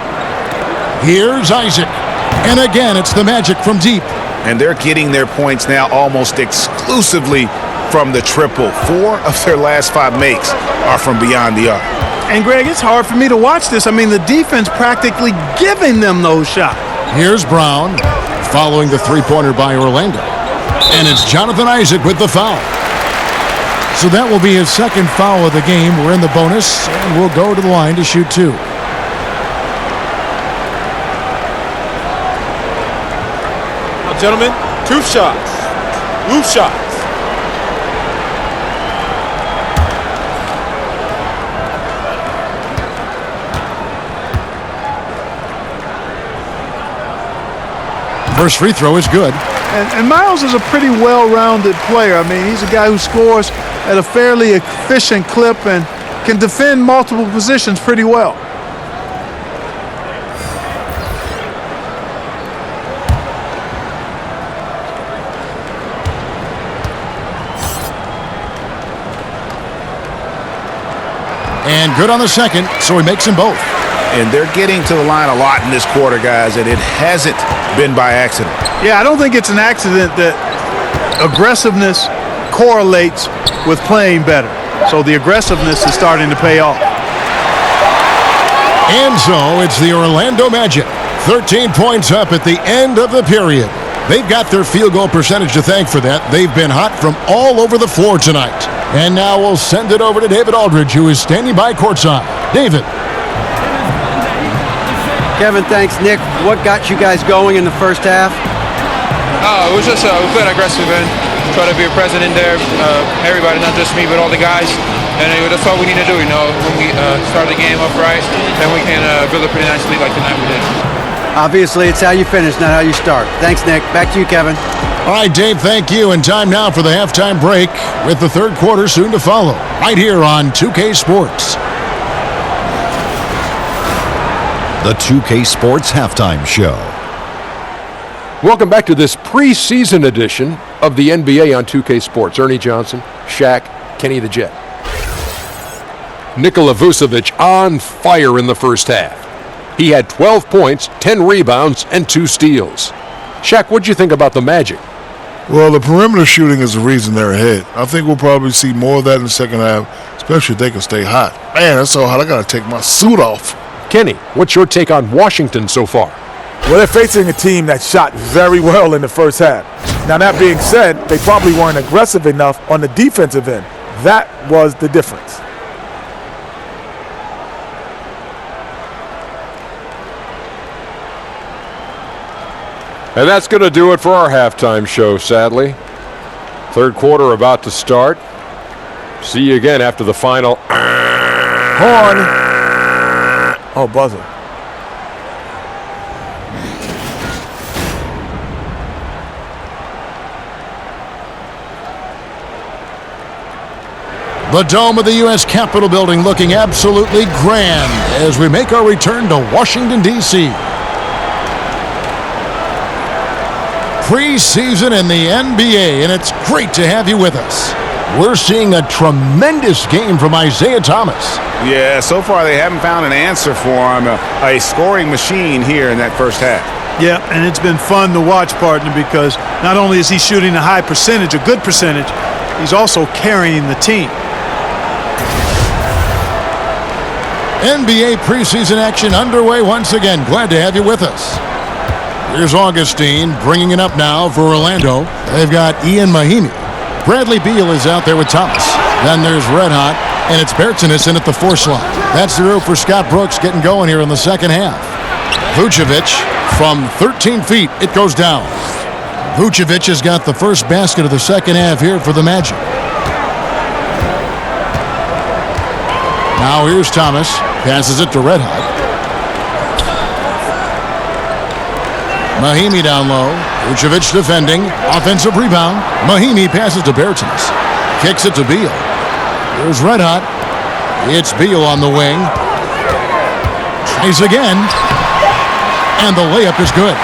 Here's Isaac. And again, it's the Magic from deep. And they're getting their points now almost exclusively from the triple. 4 of their last 5 makes are from beyond the arc. And, Greg, it's hard for me to watch this. I mean, the defense practically giving them those shots. Here's Brown following the three-pointer by Orlando. And it's Jonathan Isaac with the foul. So that will be his second foul of the game. We're in the bonus, and we'll go to the line to shoot 2. Now, gentlemen, 2 shots. 2 shots. First free throw is good. And Miles is a pretty well-rounded player. I mean, he's a guy who scores at a fairly efficient clip and can defend multiple positions pretty well. And good on the second, so he makes them both. And they're getting to the line a lot in this quarter, guys, and it hasn't been by accident. Yeah, I don't think it's an accident that aggressiveness correlates with playing better. So the aggressiveness is starting to pay off. And so it's the Orlando Magic. 13 points up at the end of the period. They've got their field goal percentage to thank for that. They've been hot from all over the floor tonight. And now we'll send it over to David Aldridge, who is standing by courtside. David. Kevin, thanks. Nick, what got you guys going in the first half? It was just we played aggressive and try to be present in there. Everybody, not just me, but all the guys. And that's all we need to do, when we start the game up right, then we can build a pretty nice lead like tonight we did. Obviously, it's how you finish, not how you start. Thanks, Nick. Back to you, Kevin. All right, Dave, thank you. And time now for the halftime break with the third quarter soon to follow, right here on 2K Sports. The 2K Sports Halftime Show. Welcome back to this preseason edition of the NBA on 2K Sports. Ernie Johnson, Shaq, Kenny the Jet. Nikola Vucevic on fire in the first half. He had 12 points, 10 rebounds, and 2 steals. Shaq, what'd you think about the Magic? Well, the perimeter shooting is the reason they're ahead. I think we'll probably see more of that in the second half, especially if they can stay hot. Man, that's so hot, I got to take my suit off. Kenny, what's your take on Washington so far? Well, they're facing a team that shot very well in the first half. Now, that being said, they probably weren't aggressive enough on the defensive end. That was the difference. And that's going to do it for our halftime show, sadly. Third quarter about to start. See you again after the final. Horn. Oh, buzzer. The dome of the U.S. Capitol building looking absolutely grand as we make our return to Washington, D.C. Preseason in the NBA, and it's great to have you with us. We're seeing a tremendous game from Isaiah Thomas. Yeah, so far they haven't found an answer for him. A scoring machine here in that first half. Yeah, and it's been fun to watch, partner, because not only is he shooting a high percentage, a good percentage, he's also carrying the team. NBA preseason action underway once again. Glad to have you with us. Here's Augustine bringing it up now for Orlando. They've got Ian Mahinmi. Bradley Beal is out there with Thomas. Then there's Red Hot, and it's Bertans in at the 4 slot. That's the route for Scott Brooks getting going here in the second half. Vucevic from 13 feet, it goes down. Vucevic has got the first basket of the second half here for the Magic. Now here's Thomas, passes it to Red Hot. Mahinmi down low. Vucevic defending. Offensive rebound. Mahinmi passes to Bertans. Kicks it to Beal. Here's Red Hot. It's Beal on the wing. Tries again. And the layup is good.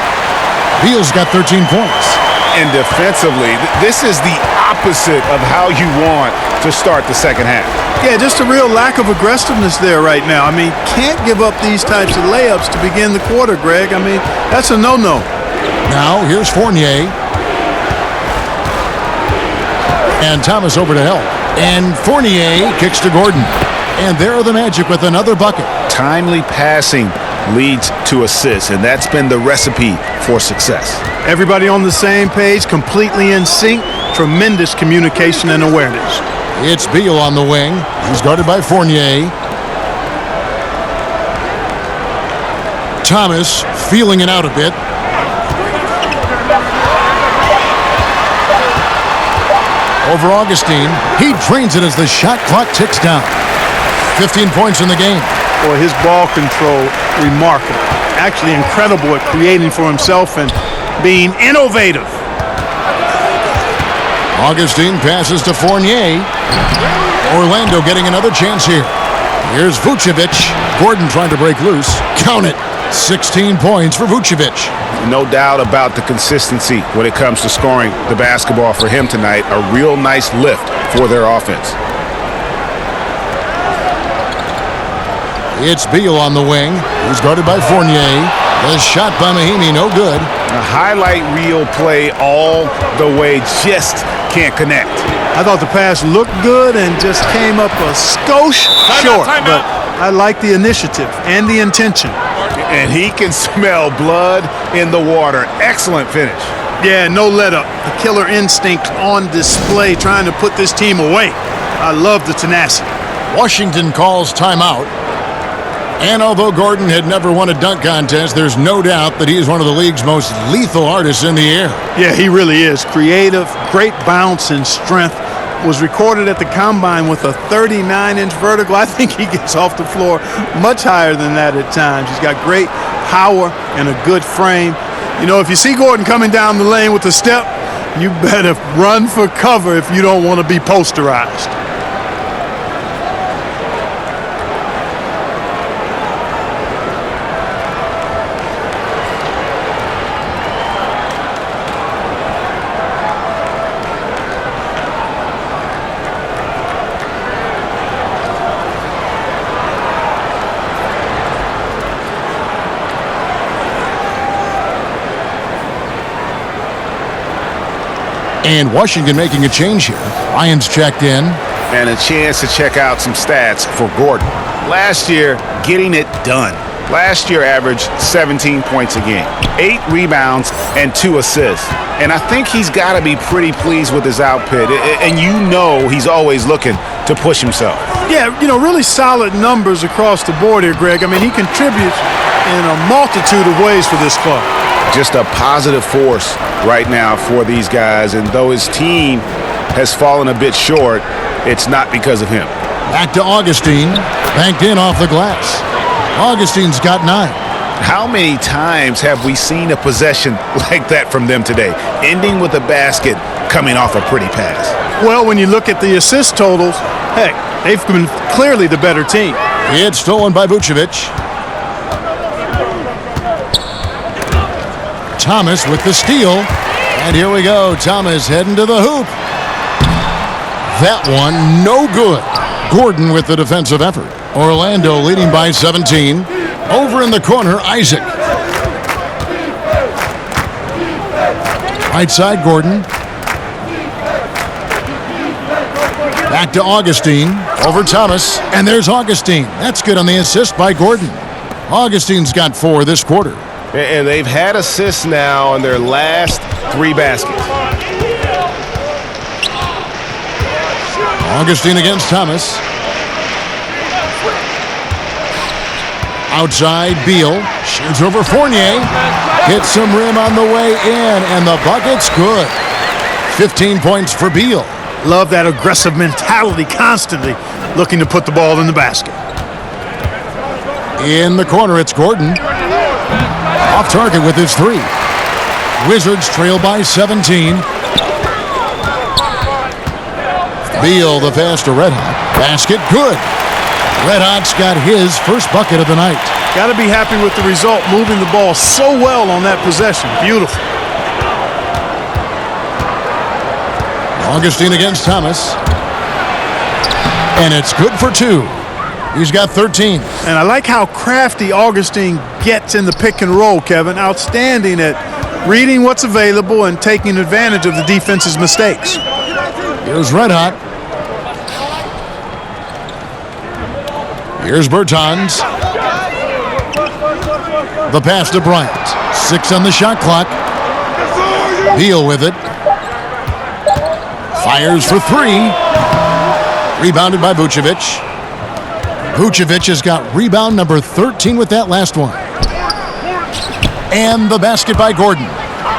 Beal's got 13 points. And defensively, this is the opposite of how you want to start the second half. Yeah, just a real lack of aggressiveness there right now. I mean, can't give up these types of layups to begin the quarter, Greg. I mean, that's a no-no. Now, here's Fournier. And Thomas over to help. And Fournier kicks to Gordon. And there are the Magic with another bucket. Timely passing leads to assists, and that's been the recipe for success. Everybody on the same page, completely in sync. Tremendous communication and awareness. It's Beal on the wing. He's guarded by Fournier. Thomas feeling it out a bit. Over Augustine. He drains it as the shot clock ticks down. 15 points in the game. Boy, his ball control, remarkable. Actually incredible at creating for himself and being innovative. Augustine passes to Fournier. Orlando getting another chance here. Here's Vucevic. Gordon trying to break loose. Count it. 16 points for Vucevic. No doubt about the consistency when it comes to scoring the basketball for him tonight. A real nice lift for their offense. It's Beal on the wing. He's guarded by Fournier. The shot by Mahinmi, no good. A highlight reel play all the way, just can't connect. I thought the pass looked good and just came up a skosh short, but I like the initiative and the intention. And he can smell blood in the water. Excellent finish. Yeah, no let up. The killer instinct on display, trying to put this team away. I love the tenacity. Washington calls timeout. And although Gordon had never won a dunk contest, there's no doubt that he is one of the league's most lethal artists in the air. Yeah, he really is. Creative, great bounce and strength. Was recorded at the combine with a 39-inch vertical. I think he gets off the floor much higher than that at times. He's got great power and a good frame. You know, if you see Gordon coming down the lane with a step, you better run for cover if you don't want to be posterized. And Washington making a change here. Lyons checked in. And a chance to check out some stats for Gordon. Last year, getting it done. Last year averaged 17 points a game, 8 rebounds, and 2 assists. And I think he's got to be pretty pleased with his output. And you know he's always looking to push himself. Yeah, you know, really solid numbers across the board here, Greg. I mean, he contributes in a multitude of ways for this club. Just a positive force right now for these guys. And though his team has fallen a bit short, it's not because of him. Back to Augustine. Banked in off the glass. Augustine's got 9. How many times have we seen a possession like that from them today, ending with a basket coming off a pretty pass? Well, when you look at the assist totals, heck, they've been clearly the better team. It's stolen by Vucevic. Thomas with the steal. And here we go. Thomas heading to the hoop. That one, no good. Gordon with the defensive effort. Orlando leading by 17. Over in the corner, Isaac. Right side, Gordon. Back to Augustine. Over Thomas. And there's Augustine. That's good on the assist by Gordon. Augustine's got 4 this quarter. And they've had assists now on their last 3 baskets. Augustine against Thomas. Outside, Beal. Shoots over Fournier. Hits some rim on the way in, and the bucket's good. 15 points for Beal. Love that aggressive mentality, constantly looking to put the ball in the basket. In the corner, it's Gordon. Off target with his 3. Wizards trail by 17. Beal, the pass to Red Hot. Basket, good. Red Hot's got his first bucket of the night. Got to be happy with the result, moving the ball so well on that possession. Beautiful. Augustine against Thomas. And it's good for 2. He's got 13. And I like how crafty Augustine gets in the pick and roll, Kevin. Outstanding at reading what's available and taking advantage of the defense's mistakes. Here's Red Hot. Here's Bertans. The pass to Bryant. 6 on the shot clock. Beal with it. Fires for 3. Rebounded by Vucevic. Vucevic has got rebound number 13 with that last one. And the basket by Gordon.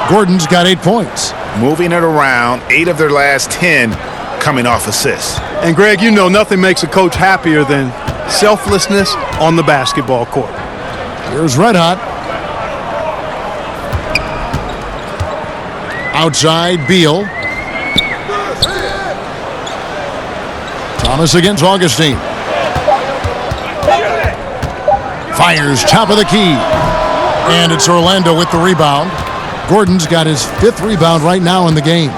Gordon's got 8 points. Moving it around, 8 of their last 10 coming off assists. And Greg, you know nothing makes a coach happier than selflessness on the basketball court. Here's Red Hot. Outside, Beal. Thomas against Augustine. Fires top of the key. And it's Orlando with the rebound. Gordon's got his 5th rebound right now in the game.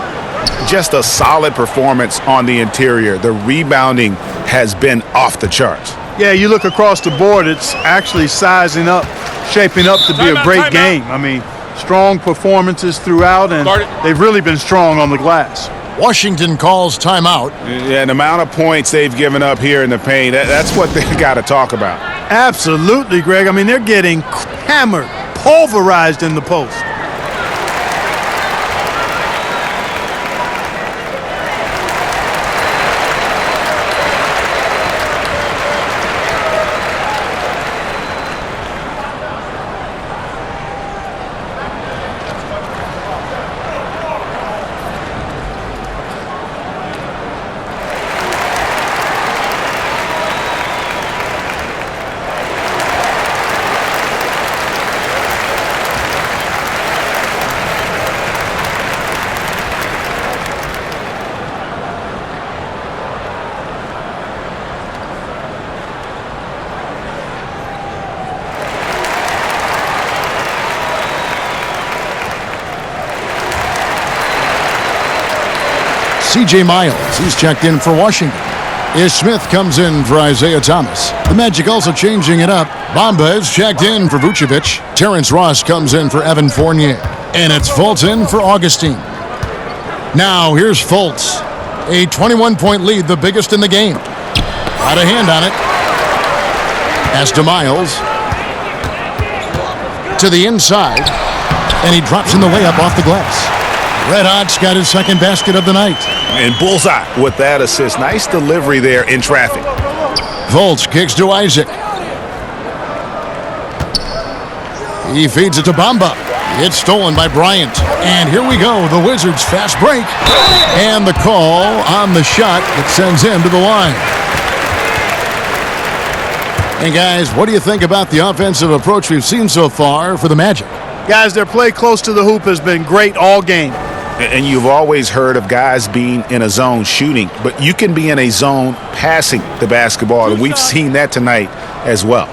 Just a solid performance on the interior. The rebounding has been off the charts. Yeah, you look across the board, it's actually sizing up, shaping up to be a great game. I mean, strong performances throughout, and they've really been strong on the glass. Washington calls timeout. Yeah, the amount of points they've given up here in the paint, that's what they've got to talk about. Absolutely, Greg. I mean, they're getting hammered, pulverized in the post. C.J. Miles. He's checked in for Washington. Ish Smith comes in for Isaiah Thomas. The Magic also changing it up. Bamba is checked in for Vucevic. Terrence Ross comes in for Evan Fournier. And it's Fultz in for Augustine. Now here's Fultz. A 21-point lead, the biggest in the game. Got a hand on it. Pass to Miles. To the inside. And he drops in the layup off the glass. Red Hot's got his second basket of the night. And bullseye with that assist. Nice delivery there in traffic. Fultz kicks to Isaac. He feeds it to Bamba. It's stolen by Bryant. And here we go, the Wizards fast break. And the call on the shot that sends him to the line. And guys, what do you think about the offensive approach we've seen so far for the Magic? Guys, their play close to the hoop has been great all game. And you've always heard of guys being in a zone shooting, but you can be in a zone passing the basketball, and we've seen that tonight as well.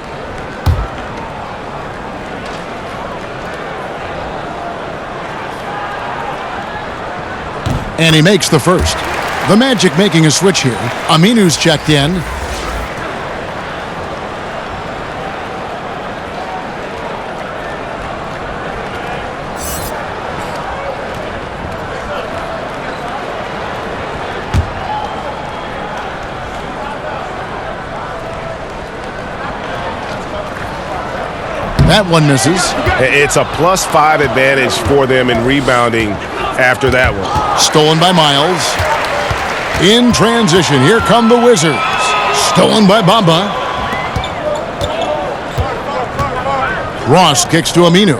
And he makes the first. The Magic making a switch here. Aminu's checked in. That one misses. It's a +5 advantage for them in rebounding after that one. Stolen by Miles. In transition, here come the Wizards. Stolen by Bamba. Ross kicks to Aminu.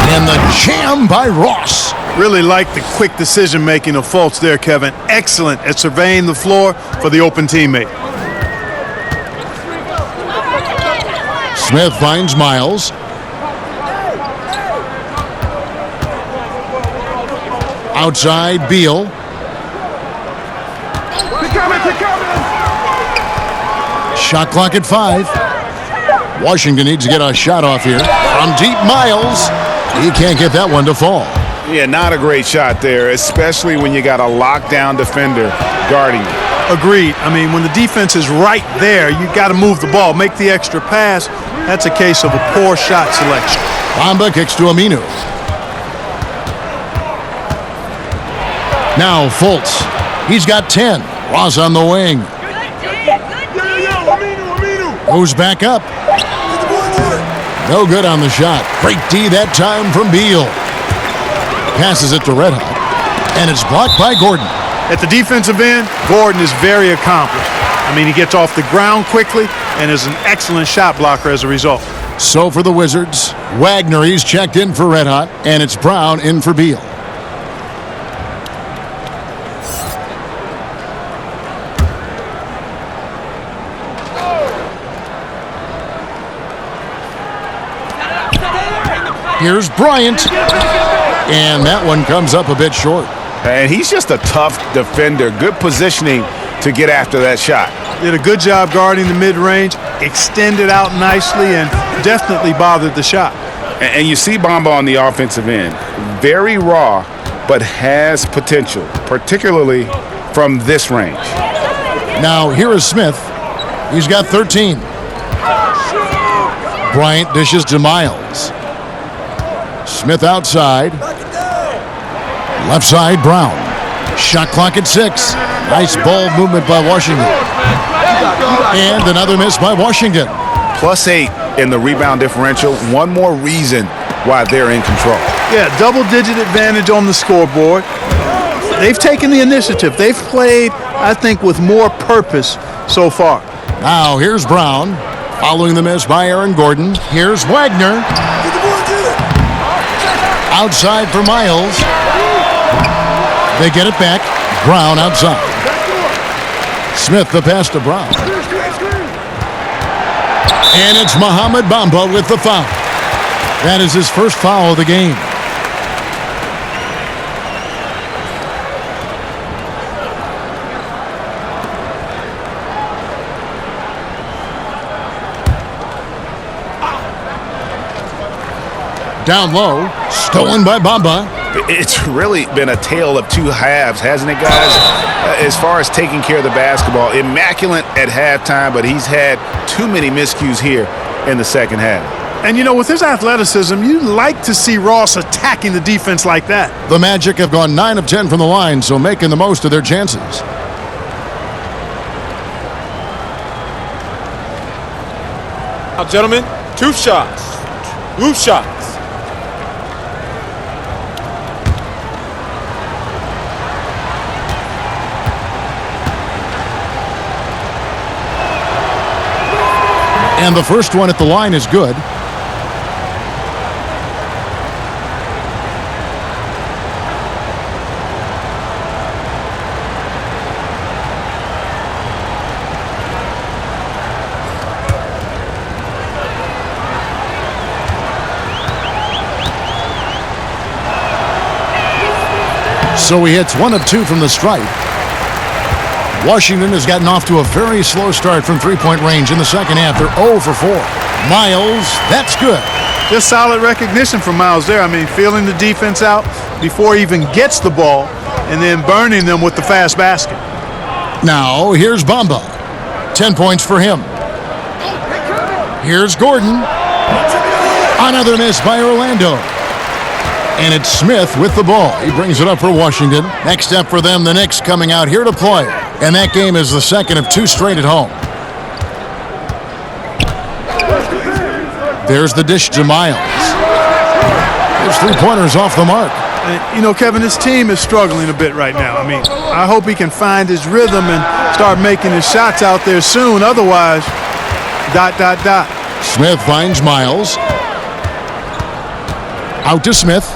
And the jam by Ross. Really like the quick decision-making of Fultz there, Kevin. Excellent at surveying the floor for the open teammate. Smith finds Miles. Outside, Beal. Shot clock at 5. Washington needs to get a shot off here. From deep, Miles. He can't get that one to fall. Yeah, not a great shot there, especially when you got a lockdown defender guarding you. Agreed. I mean, when the defense is right there, you got to move the ball, make the extra pass. That's a case of a poor shot selection. Bamba kicks to Aminu. Now Fultz. He's got 10. Ross on the wing. Goes back up. No good on the shot. Great D that time from Beal. Passes it to Red Hot. And it's blocked by Gordon. At the defensive end, Gordon is very accomplished. I mean, he gets off the ground quickly and is an excellent shot blocker as a result. So for the Wizards, Wagner, he's checked in for Red Hot, and it's Brown in for Beal. Here's Bryant. And that one comes up a bit short. And he's just a tough defender. Good positioning to get after that shot. Did a good job guarding the mid-range, extended out nicely, and definitely bothered the shot. And you see Bamba on the offensive end. Very raw, but has potential, particularly from this range. Now here is Smith. He's got 13. Bryant dishes to Miles. Smith outside. Left side, Brown. Shot clock at 6. Nice ball movement by Washington. And another miss by Washington. +8 in the rebound differential. One more reason why they're in control. Yeah, double-digit advantage on the scoreboard. They've taken the initiative. They've played, I think, with more purpose so far. Now here's Brown. Following the miss by Aaron Gordon. Here's Wagner. Outside for Miles. They get it back. Brown outside. Smith the pass to Brown. And it's Mohamed Bamba with the foul. That is his first foul of the game. Down low. Stolen by Bamba. It's really been a tale of two halves, hasn't it, guys? As far as taking care of the basketball, immaculate at halftime, but he's had too many miscues here in the second half. And, you know, with his athleticism, you like to see Ross attacking the defense like that. The Magic have gone 9 of 10 from the line, so making the most of their chances. Now, gentlemen, 2 shots. 2 shots. And the first one at the line is good. So he hits 1 of 2 from the stripe. Washington has gotten off to a very slow start from three-point range in the second half. They're 0 for 4. Miles, that's good. Just solid recognition from Miles there. I mean, feeling the defense out before he even gets the ball and then burning them with the fast basket. Now, here's Bamba. 10 points for him. Here's Gordon. Another miss by Orlando. And it's Smith with the ball. He brings it up for Washington. Next step for them, the Knicks coming out here to play. And that game is the second of 2 straight at home. There's the dish to Miles. There's 3-pointers off the mark. And, you know, Kevin, this team is struggling a bit right now. I mean, I hope he can find his rhythm and start making his shots out there soon. Otherwise, ... Smith finds Miles. Out to Smith.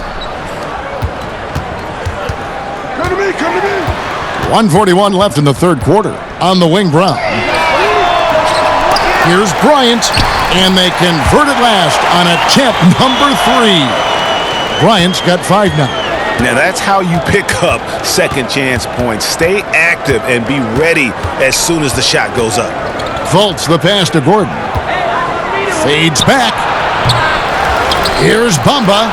1:41 left in the third quarter. On the wing, Brown. Here's Bryant, and they convert at last on attempt number 3. Bryant's got 5 now. Now that's how you pick up second chance points. Stay active and be ready as soon as the shot goes up. Fultz the pass to Gordon. Fades back. Here's Bamba.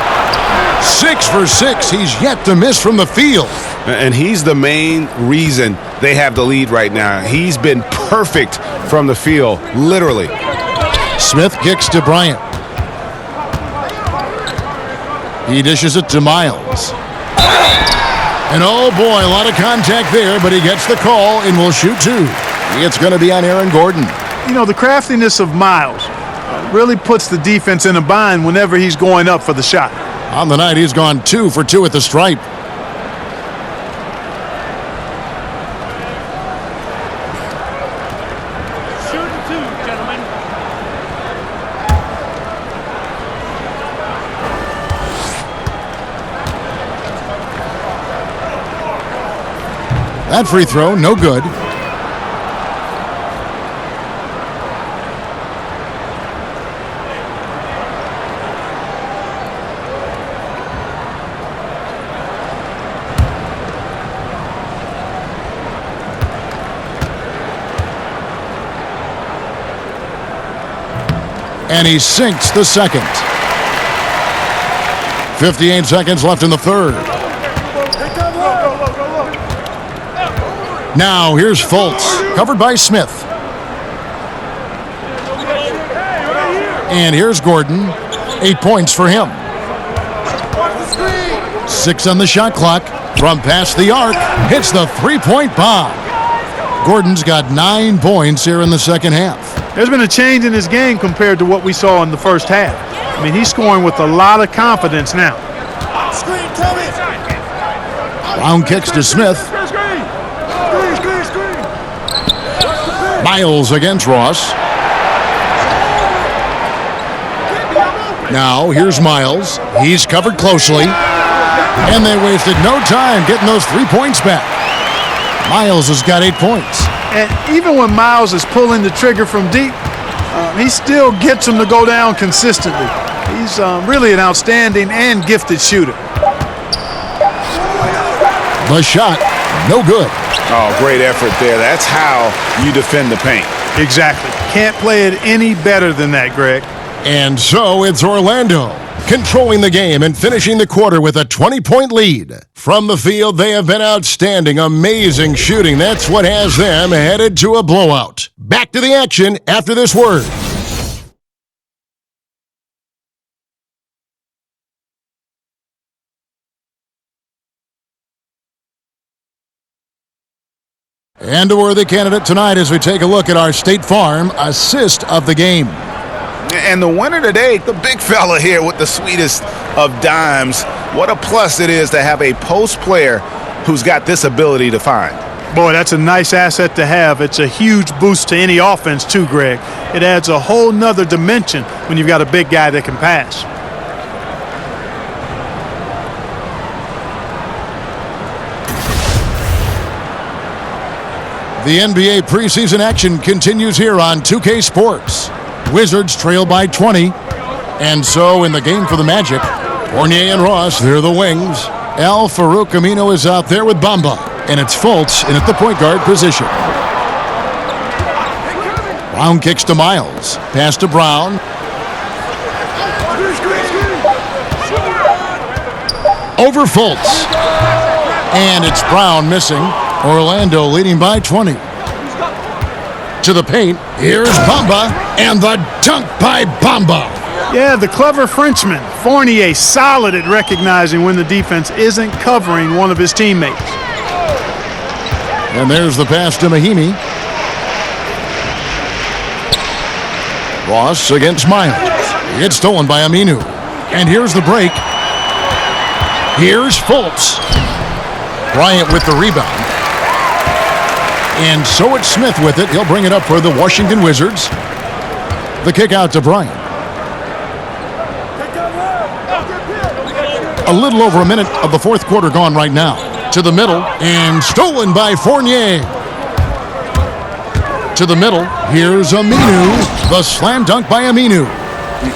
6 for 6. He's yet to miss from the field. And he's the main reason they have the lead right now. He's been perfect from the field, literally. Smith kicks to Bryant. He dishes it to Miles. And oh boy, a lot of contact there, but he gets the call and will shoot 2. It's going to be on Aaron Gordon. You know, the craftiness of Miles really puts the defense in a bind whenever he's going up for the shot. On the night, he's gone 2 for 2 at the stripe. That free throw, no good. And he sinks the second. 58 seconds left in the third. Now here's Fultz, covered by Smith. And here's Gordon. 8 points for him. 6 on the shot clock. From past the arc, hits the three-point bomb. Gordon's got 9 points here in the second half. There's been a change in his game compared to what we saw in the first half. I mean, he's scoring with a lot of confidence now. Brown kicks to Smith. Miles against Ross. Now here's Miles. He's covered closely. And they wasted no time getting those 3 points back. Miles has got 8 points. And even when Miles is pulling the trigger from deep, he still gets them to go down consistently. He's really an outstanding and gifted shooter. The shot, no good. Oh, great effort there. That's how you defend the paint. Exactly. Can't play it any better than that, Greg. And so it's Orlando controlling the game and finishing the quarter with a 20-point lead. From the field, they have been outstanding, amazing shooting. That's what has them headed to a blowout. Back to the action after this word. And a worthy candidate tonight as we take a look at our State Farm assist of the game. And the winner today, the big fella here with the sweetest of dimes. What a plus it is to have a post player who's got this ability to find. Boy, that's a nice asset to have. It's a huge boost to any offense too, Greg. It adds a whole nother dimension when you've got a big guy that can pass. The NBA preseason action continues here on 2K Sports. Wizards trail by 20. And so in the game for the Magic, Fournier and Ross, they're the wings. Al-Farouq Aminu is out there with Bamba. And it's Fultz in at the point guard position. Brown kicks to Miles. Pass to Brown. Over Fultz. And it's Brown missing. Orlando leading by 20. To the paint. Here's Bamba. And the dunk by Bamba. Yeah, the clever Frenchman. Fournier solid at recognizing when the defense isn't covering one of his teammates. And there's the pass to Mahimi. Ross against Miles. It's stolen by Aminu. And here's the break. Here's Fultz. Bryant with the rebound. And so it's Smith with it. He'll bring it up for the Washington Wizards. The kick out to Bryant. A little over a minute of the fourth quarter gone right now. To the middle, and stolen by Fournier. To the middle, here's Aminu. The slam dunk by Aminu.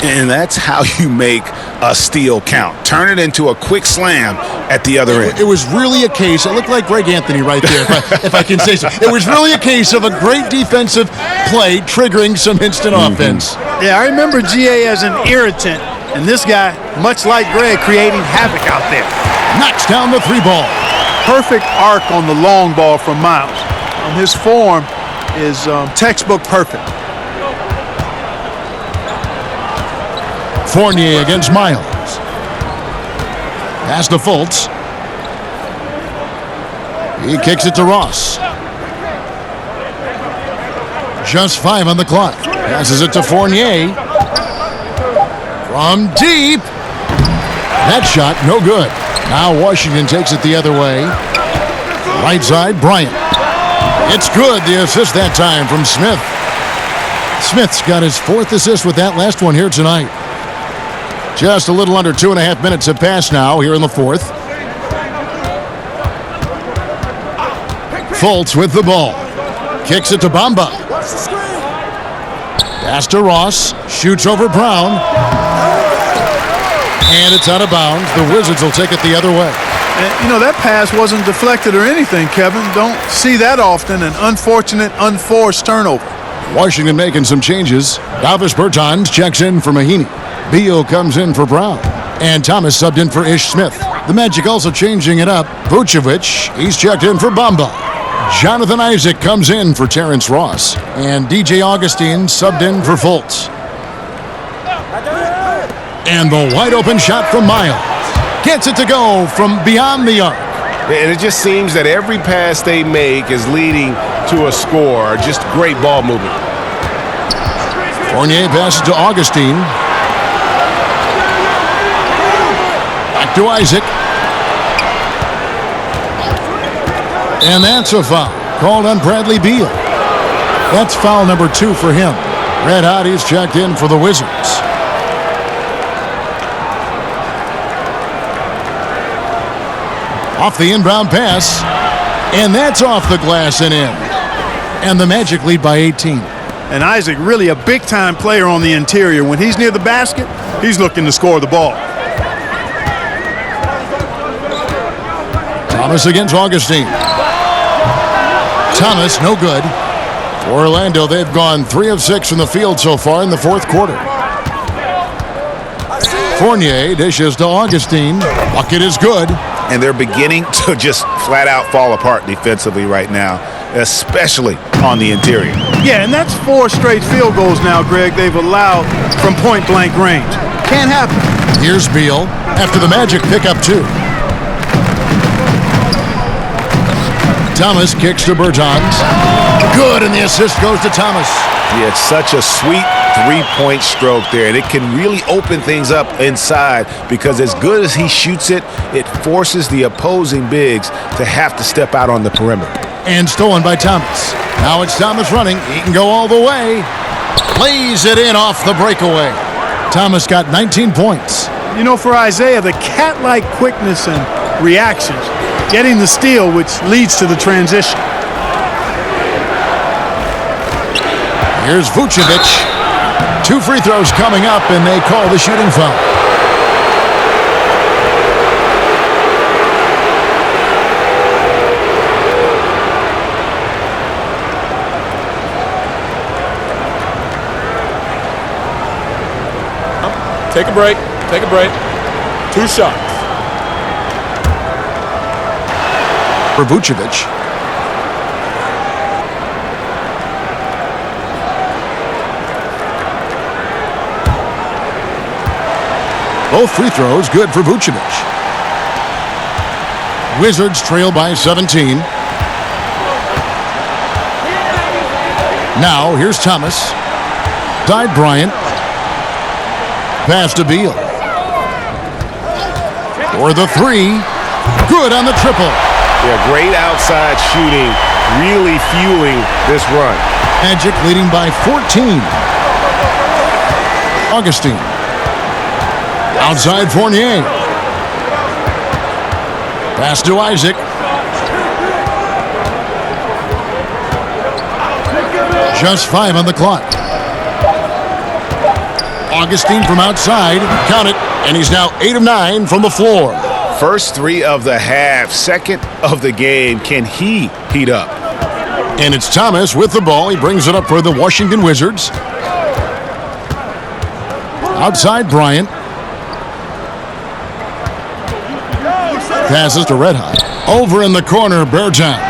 And that's how you make a steal count. Turn it into a quick slam at the other end. It was really a case, it looked like Greg Anthony right there, if I can say so. It was really a case of a great defensive play triggering some instant offense. Yeah, I remember GA as an irritant, and this guy, much like Greg, creating havoc out there. Knocks down the three ball. Perfect arc on the long ball from Miles. His form is textbook perfect. Fournier against Miles. Pass to Fultz. He kicks it to Ross. Just 5 on the clock. Passes it to Fournier. From deep. That shot, no good. Now Washington takes it the other way. Right side, Bryant. It's good, the assist that time from Smith. Smith's got his 4th assist with that last one here tonight. Just a little under 2.5 minutes have passed now here in the 4th. Fultz with the ball. Kicks it to Bamba. Pass to Ross. Shoots over Brown. And it's out of bounds. The Wizards will take it the other way. And, you know, that pass wasn't deflected or anything, Kevin. Don't see that often. An unfortunate, unforced turnover. Washington making some changes. Davis Bertans checks in for Mahinmi. Beal comes in for Brown. And Thomas subbed in for Ish Smith. The Magic also changing it up. Vucevic, he's checked in for Bamba. Jonathan Isaac comes in for Terrence Ross. And DJ Augustine subbed in for Fultz. And the wide open shot from Miles. Gets it to go from beyond the arc. And it just seems that every pass they make is leading to a score. Just great ball movement. Fournier passes to Augustine. Back to Isaac. And that's a foul called on Bradley Beal. That's foul number 2 for him. Red Hot is checked in for the Wizards. Off the inbound pass. And that's off the glass and in. And the Magic lead by 18. And Isaac really a big-time player on the interior. When he's near the basket, he's looking to score the ball. Thomas against Augustine. Thomas, no good. For Orlando, they've gone 3 of 6 from the field so far in the 4th quarter. Fournier dishes to Augustine. Bucket is good. And they're beginning to just flat out fall apart defensively right now, especially on the interior. Yeah, and that's 4 straight field goals now, Greg, they've allowed from point-blank range. Can't happen. Here's Beal after the Magic pick up 2. Thomas kicks to Bertans. Good, and the assist goes to Thomas. Yeah, it's such a sweet three-point stroke there, and it can really open things up inside because as good as he shoots it, it forces the opposing bigs to have to step out on the perimeter. And stolen by Thomas. Now it's Thomas running. He can go all the way. Lays it in off the breakaway. Thomas got 19 points. You know, for Isaiah, the cat-like quickness and reactions, getting the steal, which leads to the transition. Here's Vucevic. 2 free throws coming up, and they call the shooting foul. Take a break. Take a break. 2 shots. For Vucevic. Both free throws good for Vucevic. Wizards trail by 17. Now here's Thomas. Side Bryant. Pass to Beal. For the 3. Good on the triple. Yeah, great outside shooting, really fueling this run. Magic leading by 14. Augustine. Outside Fournier. Pass to Isaac. Just 5 on the clock. Augustine from outside. Count it. And he's now 8 of 9 from the floor. First 3 of the half, second of the game. Can he heat up? And it's Thomas with the ball. He brings it up for the Washington Wizards. Outside Bryant. Passes to Red Hot. Over in the corner, Bertans.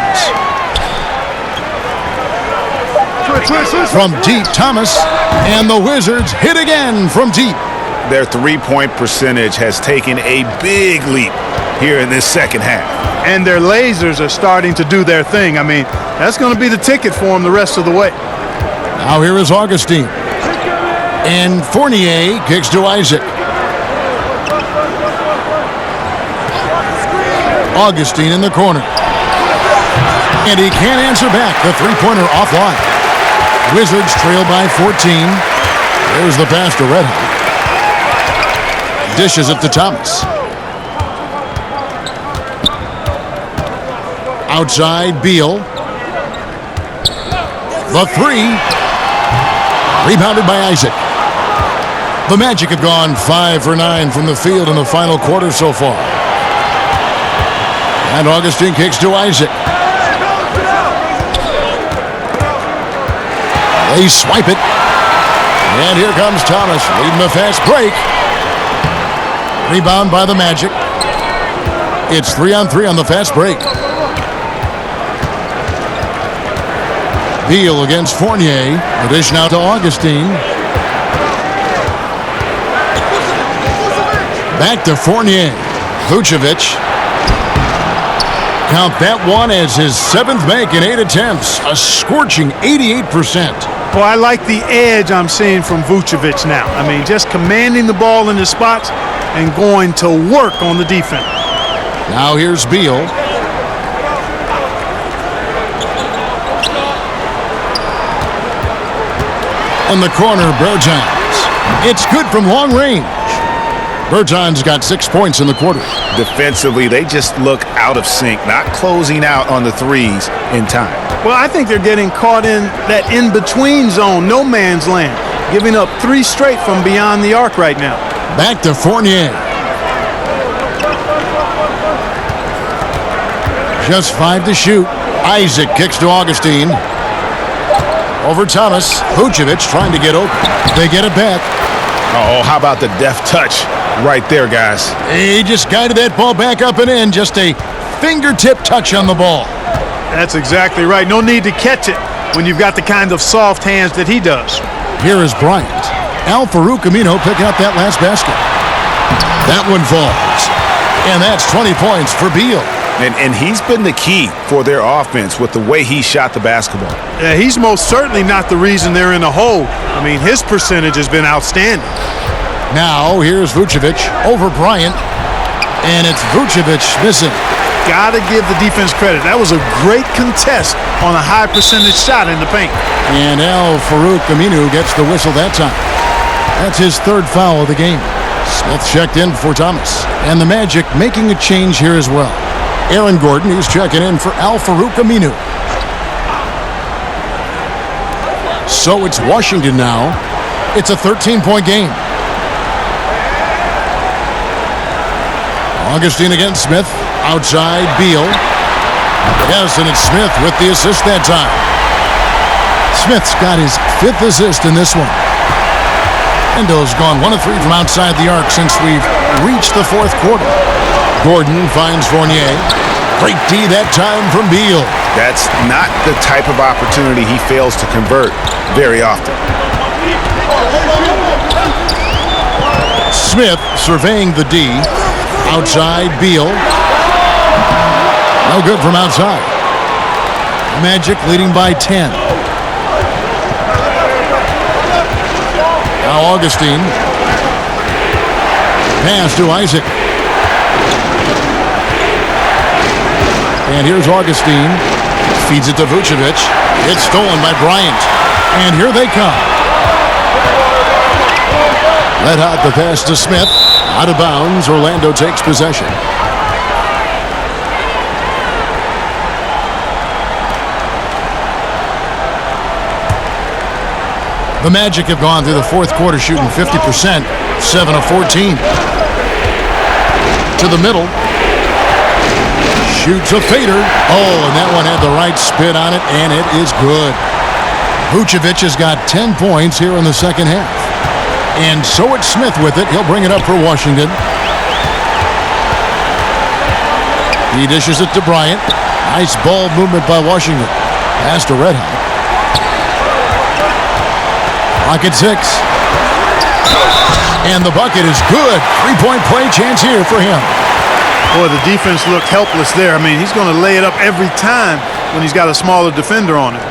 From deep, Thomas. And the Wizards hit again from deep. Their three-point percentage has taken a big leap here in this second half. And their lasers are starting to do their thing. I mean, that's going to be the ticket for them the rest of the way. Now here is Augustine. And Fournier kicks to Isaac. Augustine in the corner. And he can't answer back. The three-pointer offline. Wizards trail by 14. There's the pass to Red Hot. Dishes it to Thomas. Outside Beal. The 3. Rebounded by Isaac. The Magic have gone 5 for 9 from the field in the final quarter so far. And Augustine kicks to Isaac. They swipe it. And here comes Thomas leading the fast break. Rebound by the Magic. It's 3-on-3 on the fast break. Beal against Fournier. The dish now to Augustine. Back to Fournier. Vucevic. Count that one as his 7th make in 8 attempts. A scorching 88%. Well, I like the edge I'm seeing from Vucevic now. I mean, just commanding the ball in his spots and going to work on the defense. Now here's Beal. In the corner, Bertans. It's good from long range. Bertans got 6 points in the quarter. Defensively, they just look out of sync, not closing out on the threes in time. Well, I think they're getting caught in that in-between zone, no man's land, giving up 3 straight from beyond the arc right now. Back to Fournier. Just 5 to shoot. Isaac kicks to Augustine. Over Thomas. Vucevic trying to get open. They get it back. Oh, how about the deft touch right there, guys. He just guided that ball back up and in. Just a fingertip touch on the ball. That's exactly right. No need to catch it when you've got the kind of soft hands that he does. Here is Bryant. Al-Farouq Aminu picking up that last basket. That one falls. And that's 20 points for Beal. And he's been the key for their offense with the way he shot the basketball. Yeah, he's most certainly not the reason they're in the hole. I mean, his percentage has been outstanding. Now, here's Vucevic over Bryant. And it's Vucevic missing. Got to give the defense credit. That was a great contest on a high percentage shot in the paint. And Al-Farouq Aminu gets the whistle that time. That's his third foul of the game. Smith checked in for Thomas. And the Magic making a change here as well. Aaron Gordon, who's checking in for Al-Farouq Aminu. So it's Washington now. It's a 13-point game. Augustine against Smith. Outside, Beal. Yes, and it's Smith with the assist that time. Smith's got his 5th assist in this one. Endo's gone 1 of 3 from outside the arc since we've reached the 4th quarter. Gordon finds Fournier. Great D that time from Beal. That's not the type of opportunity he fails to convert very often. Smith surveying the D. Outside, Beal. No good from outside. Magic leading by 10. Now Augustine. Pass to Isaac. And here's Augustine. Feeds it to Vucevic. It's stolen by Bryant. And here they come. Let out the pass to Smith. Out of bounds. Orlando takes possession. The Magic have gone through the 4th quarter shooting 50%, 7 of 14. To the middle. Shoots a fader. Oh, and that one had the right spin on it, and it is good. Vucevic has got 10 points here in the second half. And so it's Smith with it. He'll bring it up for Washington. He dishes it to Bryant. Nice ball movement by Washington. Pass to Red Hot. Clock at 6. And the bucket is good. 3-point play chance here for him. Boy, the defense looked helpless there. I mean, he's going to lay it up every time when he's got a smaller defender on him.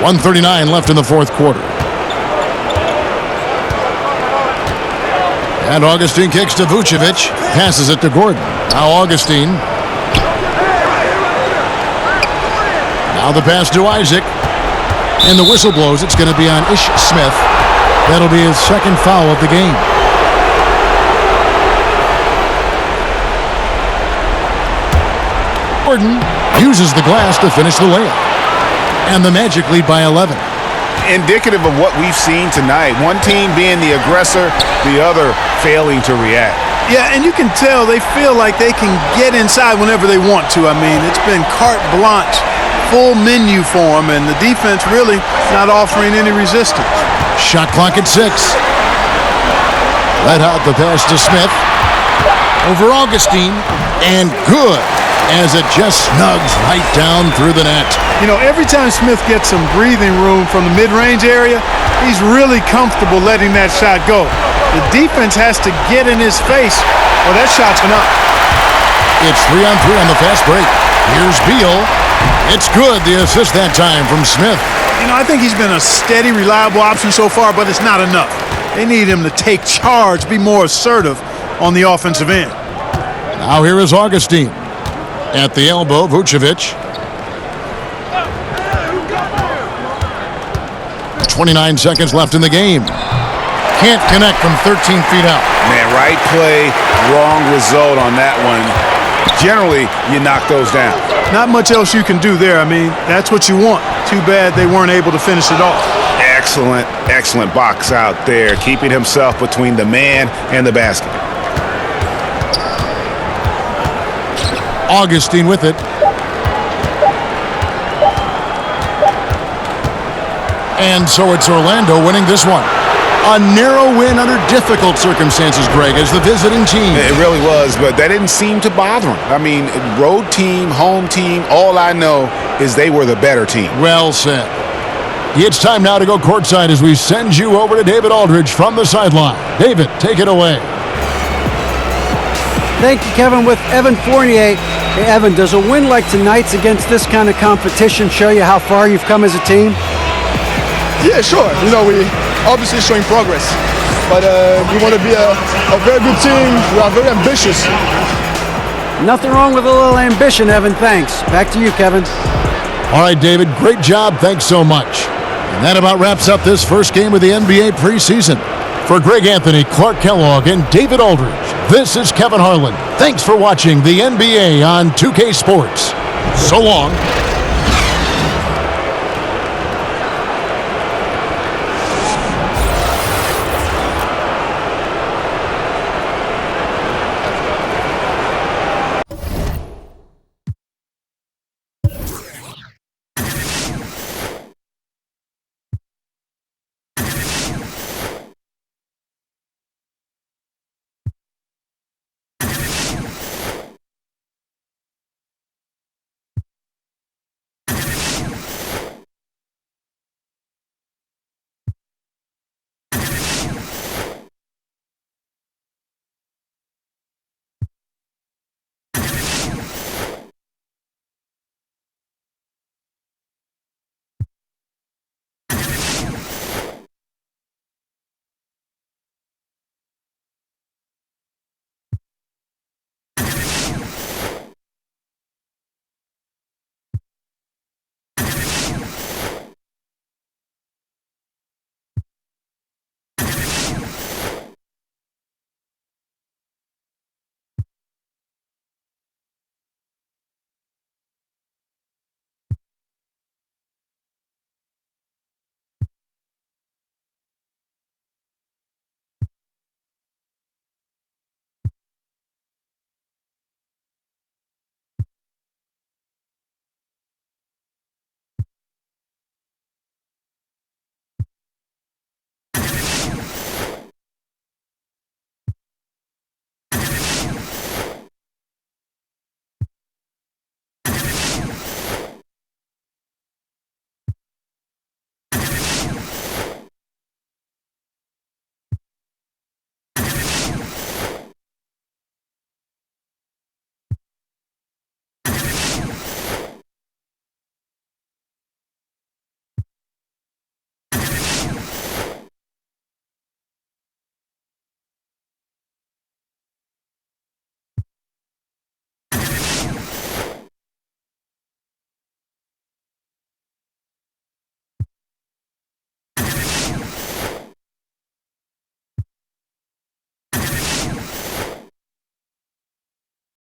.139 left in the 4th quarter. And Augustine kicks to Vucevic. Passes it to Gordon. Now Augustine. Now the pass to Isaac. And the whistle blows. It's going to be on Ish Smith. That'll be his 2nd foul of the game. Gordon uses the glass to finish the layup. And the Magic lead by 11. Indicative of what we've seen tonight. One team being the aggressor, the other failing to react. Yeah, and you can tell they feel like they can get inside whenever they want to. I mean, it's been carte blanche, full menu for them, and the defense really not offering any resistance. Shot clock at 6. Let out the pass to Smith. Over Augustine. And good, as it just snugs right down through the net. You know, every time Smith gets some breathing room from the mid-range area, he's really comfortable letting that shot go. The defense has to get in his face, or that shot's enough. It's 3-on-3 on the fast break. Here's Beal. It's good, the assist that time from Smith. You know, I think he's been a steady, reliable option so far, but it's not enough. They need him to take charge, be more assertive on the offensive end. Now here is Augustine. At the elbow, Vucevic. 29 seconds left in the game. Can't connect from 13 feet out. Man, right play, wrong result on that one. generally you knock those down. Not much else you can do there. I mean, that's what you want. Too bad they weren't able to finish it off. Excellent, excellent box out there, keeping himself between the man and the basket. Augustine with it. And so it's Orlando winning this one. A narrow win under difficult circumstances, Greg, as the visiting team. It really was, but that didn't seem to bother him. I mean, road team, home team, all I know is they were the better team. Well said. It's time now to go courtside as we send you over to David Aldridge from the sideline. David, take it away. Thank you, Kevin. With Evan Fournier. Hey, Evan, does a win like tonight's against this kind of competition show you how far you've come as a team? Yeah, sure. You know, we obviously showing progress, but we want to be a very good team. We are very ambitious. Nothing wrong with a little ambition, Evan. Thanks. Back to you, Kevin. All right, David, great job. Thanks so much. And that about wraps up this first game of the NBA preseason. For Greg Anthony, Clark Kellogg, and David Aldridge, this is Kevin Harlan. Thanks for watching the NBA on 2K Sports. So long.